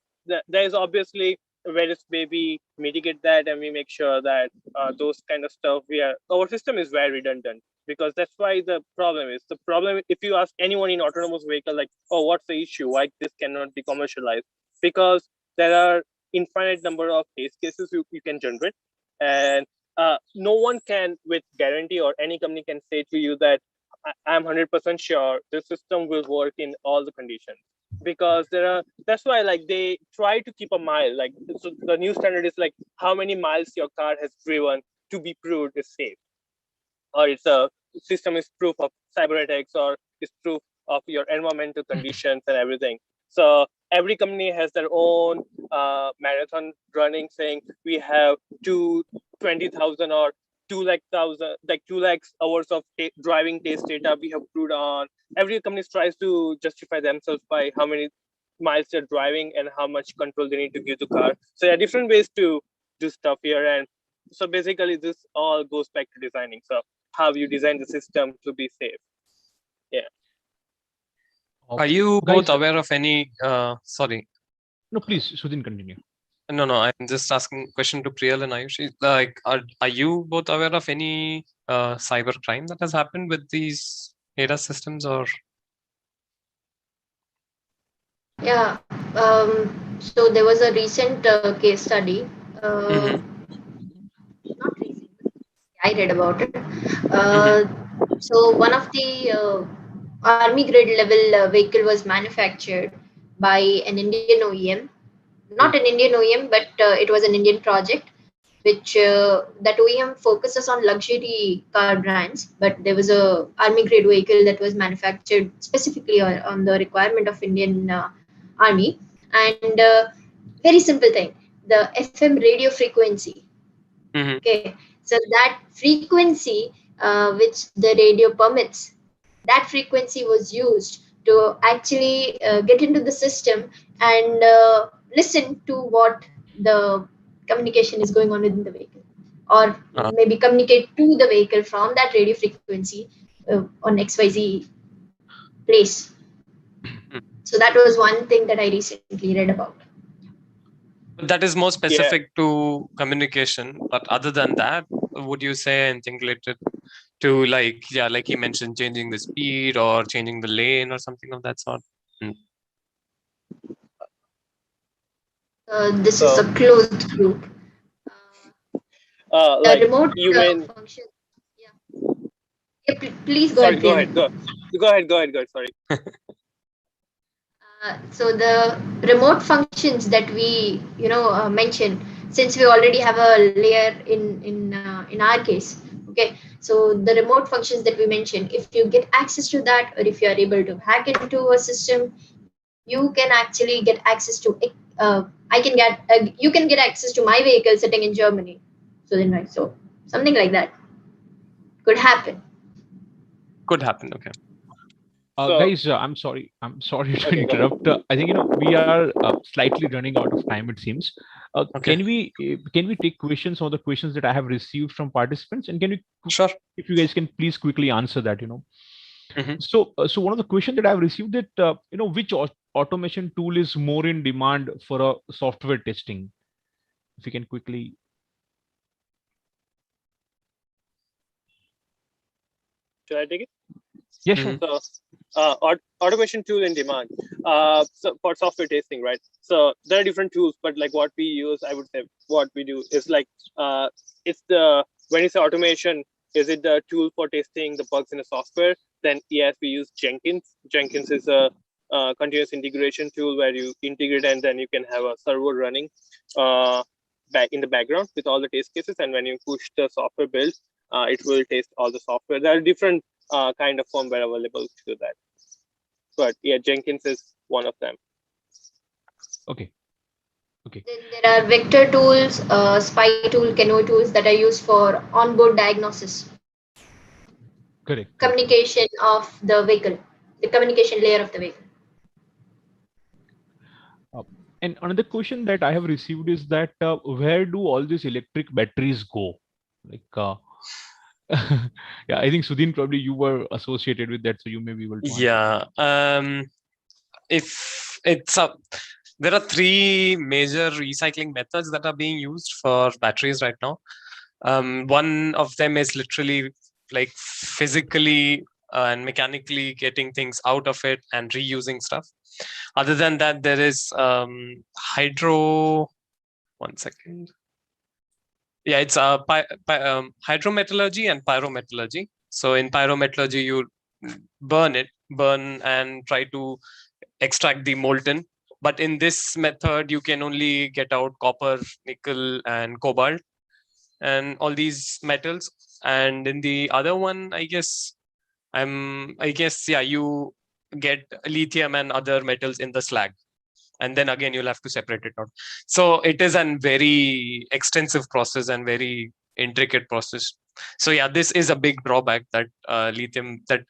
there's obviously various way we mitigate that, and we make sure that those kind of stuff, our system is very redundant, because that's why the problem is. The problem, if you ask anyone in autonomous vehicle, like, oh, what's the issue? Why this cannot be commercialized? Because there are infinite number of test cases you can generate, and no one can with guarantee, or any company can say to you that I'm 100% sure this system will work in all the conditions, because that's why like they try to keep a mile, like, so the new standard is like how many miles your car has driven to be proved is safe, or it's a system is proof of cyber attacks, or is proof of your environmental conditions and everything. So every company has their own marathon running, saying we have 20,000 or 200,000, like 2 lakhs hours of driving test data we have proved on. Every company tries to justify themselves by how many miles they're driving and how much control they need to give the car. So there are different ways to do stuff here. And so basically this all goes back to designing. So how you design the system to be safe. Yeah. Are you Guys, both aware of any, sorry. No, please, Sudhin, continue. No, I'm just asking a question to Priyal and Ayushi. Like, are you both aware of any cyber crime that has happened with these ADAS systems, or? Yeah. So there was a recent case study. Not recent. I read about it. So one of the army grade level vehicle was manufactured by an Indian OEM. Not an Indian OEM, but it was an Indian project, which that OEM focuses on luxury car brands. But there was a army grade vehicle that was manufactured specifically on the requirement of Indian Army. And very simple thing, the FM radio frequency. Okay, so that frequency which the radio permits, that frequency was used to actually get into the system and listen to what the communication is going on within the vehicle, or maybe communicate to the vehicle from that radio frequency on XYZ place. So that was one thing that I recently read about. That is more specific to communication, but other than that, would you say anything related to, like, yeah, like he mentioned, changing the speed or changing the lane or something of that sort? This is a closed group. The like remote you mean function. Yeah, please go ahead. Go ahead. Sorry. So the remote functions that we mentioned, since we already have a layer in our case, okay, so the remote functions that we mentioned, if you get access to that, or if you are able to hack into a system, you can actually get access to you can get access to my vehicle sitting in Germany. So then, right, so something like that could happen. Okay. Guys, I'm sorry to interrupt. I think we are slightly running out of time, it seems. Can we take questions, some of the questions that I have received from participants, and can we, sure, if you guys can please quickly answer that, So one of the questions that I've received, that which automation tool is more in demand for software testing? If you can quickly. Should I take it? Yeah, sure. Mhm. So, automation tool in demand. So for software testing, right? So there are different tools, but like what we use, I would say what we do is like, it's the, when you say automation, is it the tool for testing the bugs in a software? Then yes, we use Jenkins. Jenkins is a continuous integration tool where you integrate and then you can have a server running back in the background with all the test cases. And when you push the software build, it will test all the software. There are different kind of firmware available to do that. But yeah, Jenkins is one of them. Okay. Okay. Then there are vector tools, spy tool, Kano tools that are used for onboard diagnosis, Correct. communication of the vehicle, the communication layer of the vehicle. And another question that I have received is that where do all these electric batteries go? Like, yeah, I think Sudhin, probably you were associated with that, so you may be able to answer. Yeah. If it's a, there are three major recycling methods that are being used for batteries right now. One of them is literally like physically and mechanically getting things out of it and reusing stuff. Other than that, there is hydro. One second. Yeah, it's hydrometallurgy and pyrometallurgy. So in pyrometallurgy, you burn and try to extract the molten. But in this method, you can only get out copper, nickel, and cobalt, and all these metals. And in the other one, I guess, yeah, you get lithium and other metals in the slag. And then again, you'll have to separate it out. So it is a very extensive process and very intricate process. So yeah, this is a big drawback that lithium, that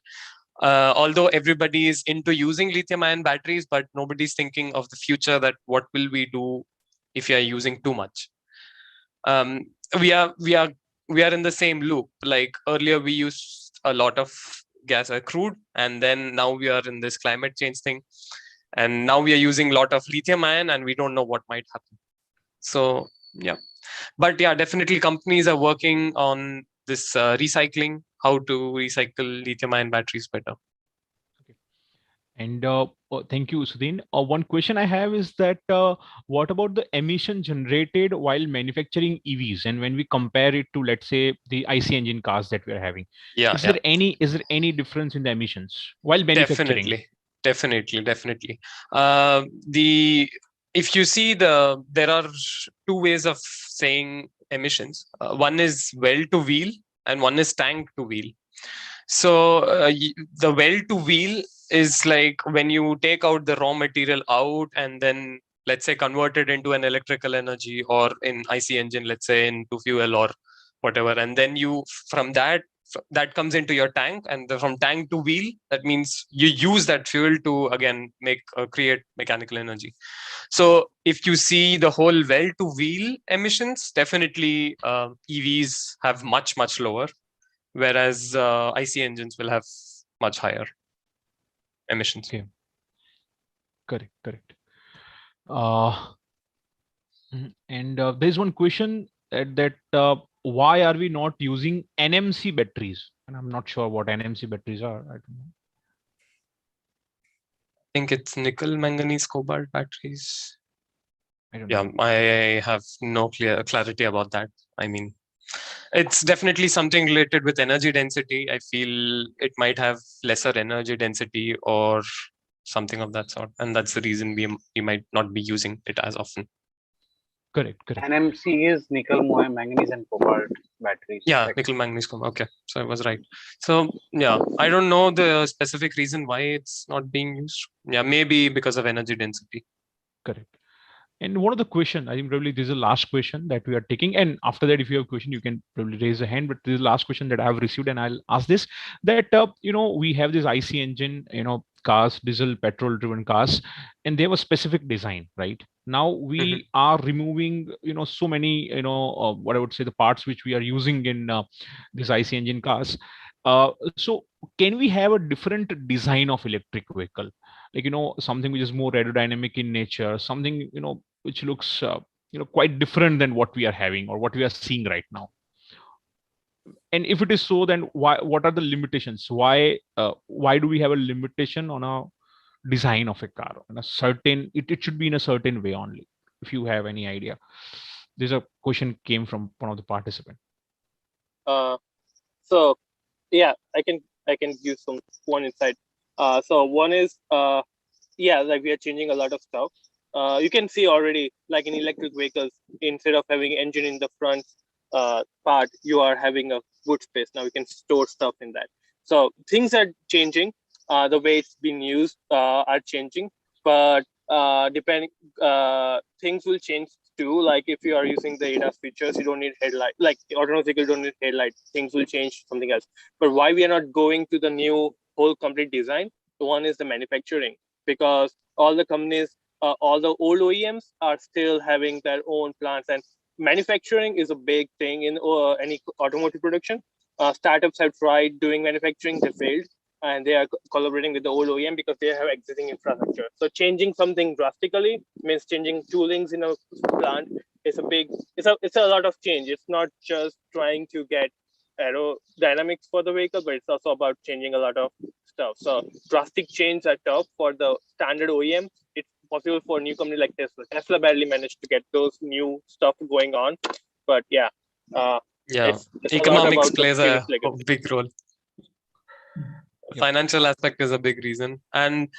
although everybody is into using lithium ion batteries, but nobody's thinking of the future, that what will we do if you are using too much. We are in the same loop. Like earlier we used a lot of gas or crude, and then now we are in this climate change thing, and now we are using a lot of lithium ion, and we don't know what might happen. So yeah, but yeah, definitely companies are working on this recycling, how to recycle lithium ion batteries better. And thank you, Sudhin. One question I have is that what about the emission generated while manufacturing EVs? And when we compare it to, let's say, the IC engine cars that we are having, Yeah, is there any difference in the emissions while manufacturing? Definitely. If you see there are two ways of saying emissions. One is well to wheel and one is tank to wheel. So the well to wheel is like when you take out the raw material out and then, let's say, convert it into an electrical energy, or in IC engine, let's say, into fuel or whatever, and then you, from that comes into your tank, and from tank to wheel, that means you use that fuel to again create mechanical energy. So if you see the whole well to wheel emissions, definitely EVs have much lower, whereas IC engines will have much higher emissions. Okay. Correct. And there's one question that why are we not using NMC batteries? And I'm not sure what NMC batteries are. I don't know. I think it's nickel, manganese, cobalt batteries. I don't Yeah, know. I have no clarity about that. I mean, it's definitely something related with energy density. I feel it might have lesser energy density or something of that sort, and that's the reason we might not be using it as often. Correct. NMC is nickel, manganese, and cobalt batteries. Yeah, correct? nickel, manganese, cobalt. Okay, so I was right. So yeah, I don't know the specific reason why it's not being used. Yeah, maybe because of energy density. Correct. And one of the question, I think probably this is the last question that we are taking. And after that, if you have a question, you can probably raise a hand. But this is the last question that I have received, and I'll ask this: that we have this IC engine, cars, diesel, petrol-driven cars, and they have a specific design, right? Now we are removing, so many, what I would say, the parts which we are using in this IC engine cars. So can we have a different design of electric vehicle? Like, something which is more aerodynamic in nature, something, which looks, quite different than what we are having or what we are seeing right now. and if it is so, then what are the limitations? Why do we have a limitation on a design of a car? In a certain, it should be in a certain way only. If you have any idea, there's a question came from one of the participants. So yeah, I can give one insight. So one is yeah, like we are changing a lot of stuff. You can see already, like in electric vehicles, instead of having engine in the front part, you are having a boot space. Now you can store stuff in that. So things are changing. The way it's been used are changing, but depending, things will change too. Like if you are using the ADAS features, you don't need headlight. Like autonomous vehicle don't need headlight. Things will change something else. But why we are not going to the new whole complete design? One is the manufacturing, because all the companies, all the old OEMs are still having their own plants, and manufacturing is a big thing in any automotive production. Startups have tried doing manufacturing, they failed, and they are collaborating with the old OEM because they have existing infrastructure. So changing something drastically means changing toolings in a plant. It's a lot of change. It's not just trying to get aerodynamics for the vehicle, but it's also about changing a lot of stuff. So drastic change are tough for the standard OEM. It's possible for a new company like Tesla. Tesla barely managed to get those new stuff going on, but yeah. It's economics plays a legacy. big role. Financial aspect is a big reason, and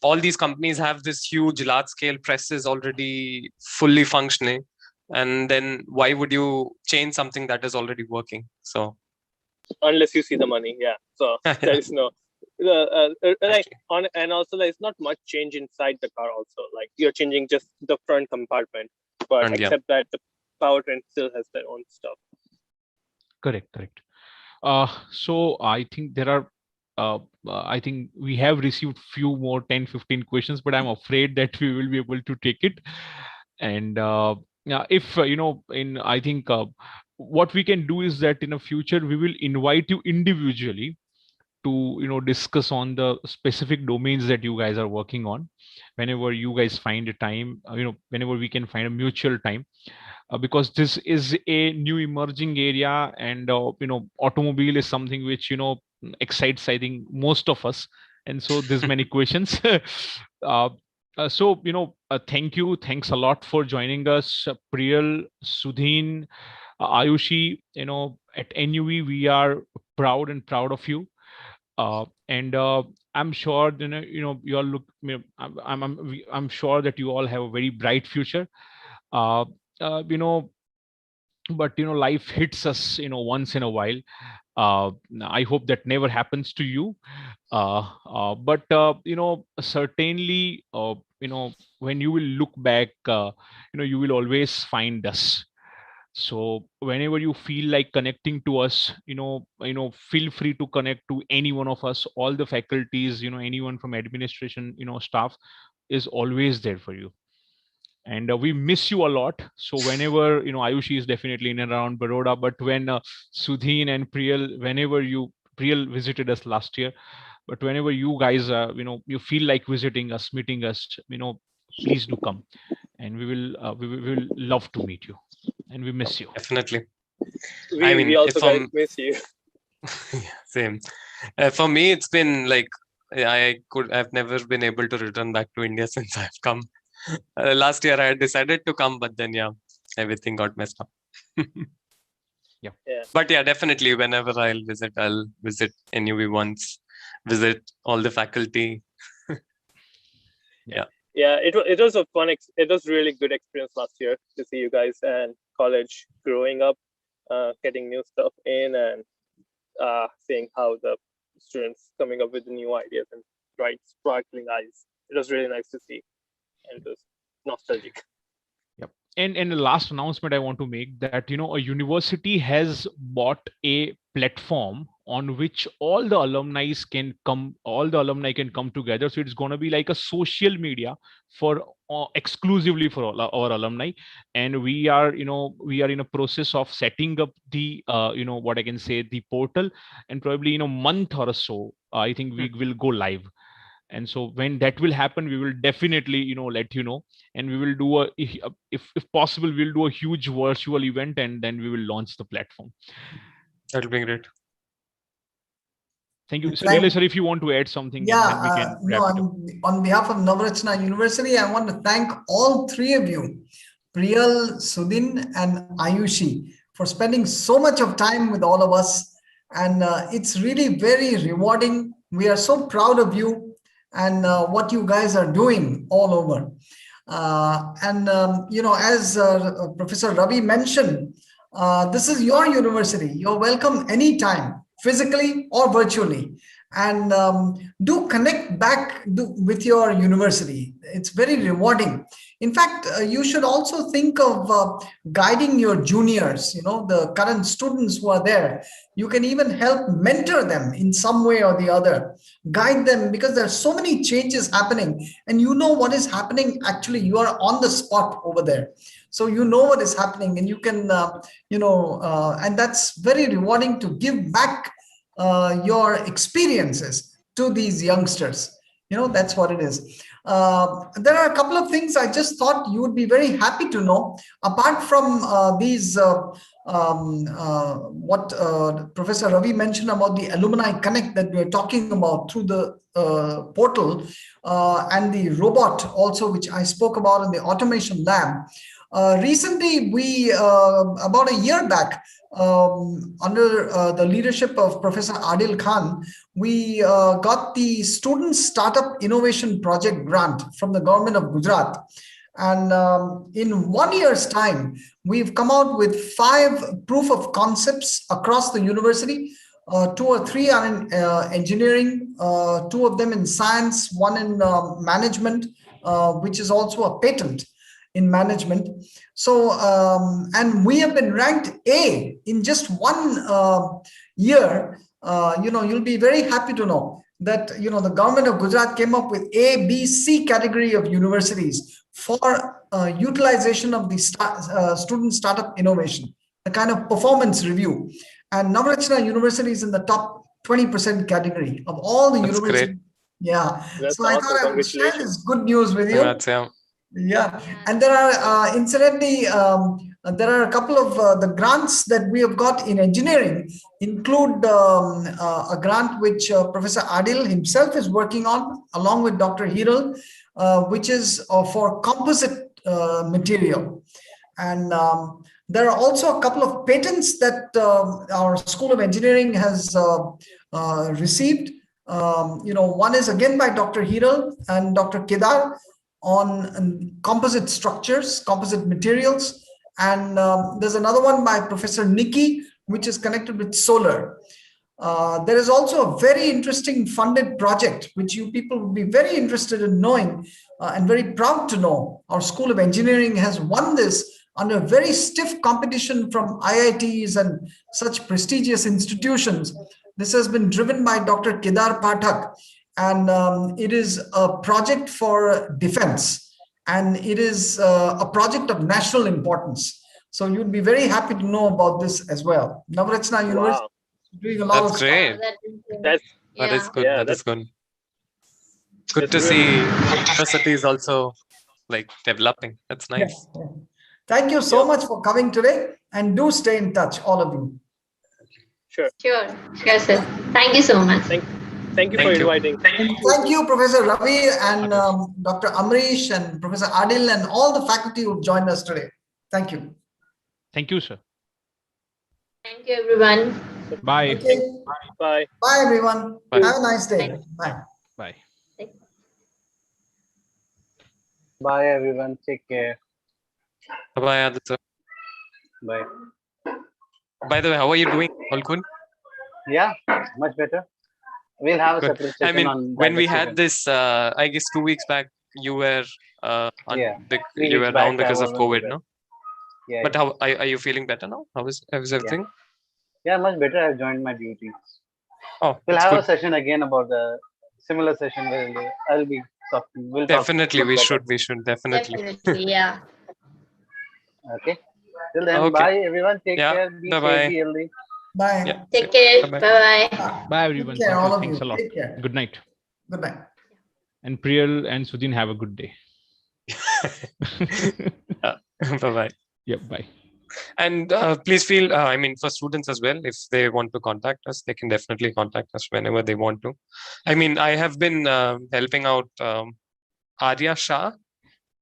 all these companies have this huge large scale presses already fully functioning, and then why would you change something that is already working? So unless you see the money, yeah. So there is no and also there's not much change inside the car also. Like you're changing just the front compartment, but except that the powertrain still has their own stuff. Correct. So I think there are I think we have received few more 10-15 questions, but I'm afraid that we will be able to take it. And if I think what we can do is that in the future we will invite you individually to discuss on the specific domains that you guys are working on, whenever you guys find a time, whenever we can find a mutual time. Because this is a new emerging area, and automobile is something which excites, I think, most of us, and so there's many questions. Thanks a lot for joining us, Priyal, Sudhin, Ayushi. At NUV we are proud of you, and I'm sure you all look. I'm sure that you all have a very bright future. But life hits us once in a while. I hope that never happens to you, but certainly when you will look back, you will always find us. So whenever you feel like connecting to us, feel free to connect to any one of us. All the faculties, anyone from administration, staff is always there for you. And we miss you a lot. So whenever Ayushi is definitely in and around Baroda, but when Sudhin and Priyal visited us last year, but whenever you guys you feel like visiting us, meeting us, please do come, and we will love to meet you, and we miss you. Definitely. We also miss you. Same. For me, it's been like I've never been able to return back to India since I've come. Last year I had decided to come, but then everything got messed up. Yeah. But definitely whenever I'll visit NUV once, visit all the faculty. It was a fun it was really good experience last year to see you guys and college growing up, getting new stuff in, and seeing how the students coming up with the new ideas and bright sparkling eyes. It was really nice to see, and it was nostalgic. Yep. And the last announcement I want to make, that a university has bought a platform on which all the alumni can come together. So it's going to be like a social media for exclusively for all our alumni, and we are in a process of setting up the what I can say, the portal, and probably in a month or so I think we will go live. And so when that will happen, we will definitely let you know, and we will do if possible, we'll do a huge virtual event, and then we will launch the platform. That'll be great. Thank you. So, Thank- Nilesh, sir, if you want to add something, and then we can no, wrap it up. on behalf of Navrachna University, I want to thank all three of you, Priyal, Sudhin, and Ayushi, for spending so much of time with all of us. And it's really very rewarding. We are so proud of you and what you guys are doing all over. As Professor Ravi mentioned, this is your university. You're welcome anytime, physically or virtually. And do connect back with your university. It's very rewarding. In fact, you should also think of guiding your juniors, the current students who are there. You can even help mentor them in some way or the other, guide them, because there are so many changes happening and you know what is happening. Actually, you are on the spot over there. So you know what is happening and you can, and that's very rewarding to give back your experiences to these youngsters. That's what it is. There are a couple of things I just thought you would be very happy to know. Apart from these, what Professor Ravi mentioned about the Alumni Connect that we're talking about through the portal and the robot also, which I spoke about in the automation lab. Recently, we, about a year back, under the leadership of Professor Adil Khan, we got the Student Startup Innovation Project grant from the government of Gujarat. And in 1 year's time, we've come out with 5 proof of concepts across the university. 2 or 3 are in engineering, 2 of them in science, 1 in management, which is also a patent in management. So, and we have been ranked A in just 1 year. You'll be very happy to know that, the government of Gujarat came up with A, B, C category of universities for utilization of the student startup innovation, the kind of performance review. And Navrachna University is in the top 20% category of all the universities. Great. Yeah. That's so I awesome. thought I would share this Congratulations. good news with you. Congrats, yeah. Yeah, and there are incidentally, there are a couple of the grants that we have got in engineering include a grant which Professor Adil himself is working on along with Dr. Hiral, which is for composite material. And there are also a couple of patents that our School of Engineering has received. One is again by Dr. Hiral and Dr. Kedar on composite structures, composite materials. And there's another one by Professor Nikki, which is connected with solar. There is also a very interesting funded project, which you people would be very interested in knowing and very proud to know. Our School of Engineering has won this under very stiff competition from IITs and such prestigious institutions. This has been driven by Dr. Kedar Pathak. And it is a project for defense, and it is a project of national importance. So you'd be very happy to know about this as well. Navrachna University is doing a lot That's of great. That is good. Yeah, that is good. Good that's to really see university is also like developing. That's nice. Yeah. Thank you so much for coming today, and do stay in touch, all of you. Sure. Sure, sir. Thank you so much. Thank you for inviting. Thank you, Professor Ravi and Dr. Amrish and Professor Adil and all the faculty who joined us today. Thank you. Thank you, sir. Thank you, everyone. Bye. Okay. Bye. Bye, everyone. Bye. Have a nice day. Bye. Bye. Bye, everyone. Take care. Bye, Aditya. Bye. By the way, how are you doing? All good? Yeah, much better. We'll have a Good. separate I session mean, on when that we had decision. this, I guess 2 weeks back, you were Yeah, 3 you were weeks down back, I because of wasn't COVID, well. no? Yeah, But how are you feeling better now? How is everything? yeah, much better. I've joined my duties. Oh, We'll that's have good. a session again about the similar session where I'll be talking. We'll talk Definitely, much we better. should. We should definitely. Definitely, yeah. Okay. Till then, Okay. bye, everyone. Take Yeah, care. Be bye-bye. safe. Be healthy. Bye. Yeah. Take care. Bye-bye. Bye-bye. Bye, everyone. Take care, all of Thanks you. a lot. Take care. Good night. Good night. And Priyal and Sudhin, have a good day. Bye bye. Yep. Bye. And please feel, I mean, for students as well, if they want to contact us, they can definitely contact us whenever they want to. I mean, I have been helping out Arya Shah.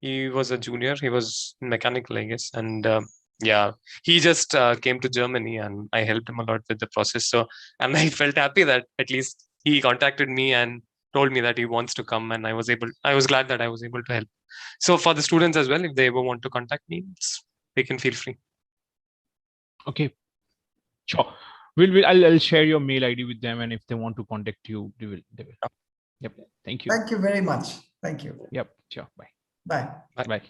He was a junior. He was mechanical, I guess. And yeah, he just came to Germany and I helped him a lot with the process. So, and I felt happy that at least he contacted me and told me that he wants to come, and I was glad that I was able to help. So for the students as well, if they ever want to contact me, they can feel free. Okay, sure. I'll share your mail ID with them, and if they want to contact you, they will. Yep. Thank you. Thank you very much. Thank you. Yep. Sure. Bye. Bye. Bye.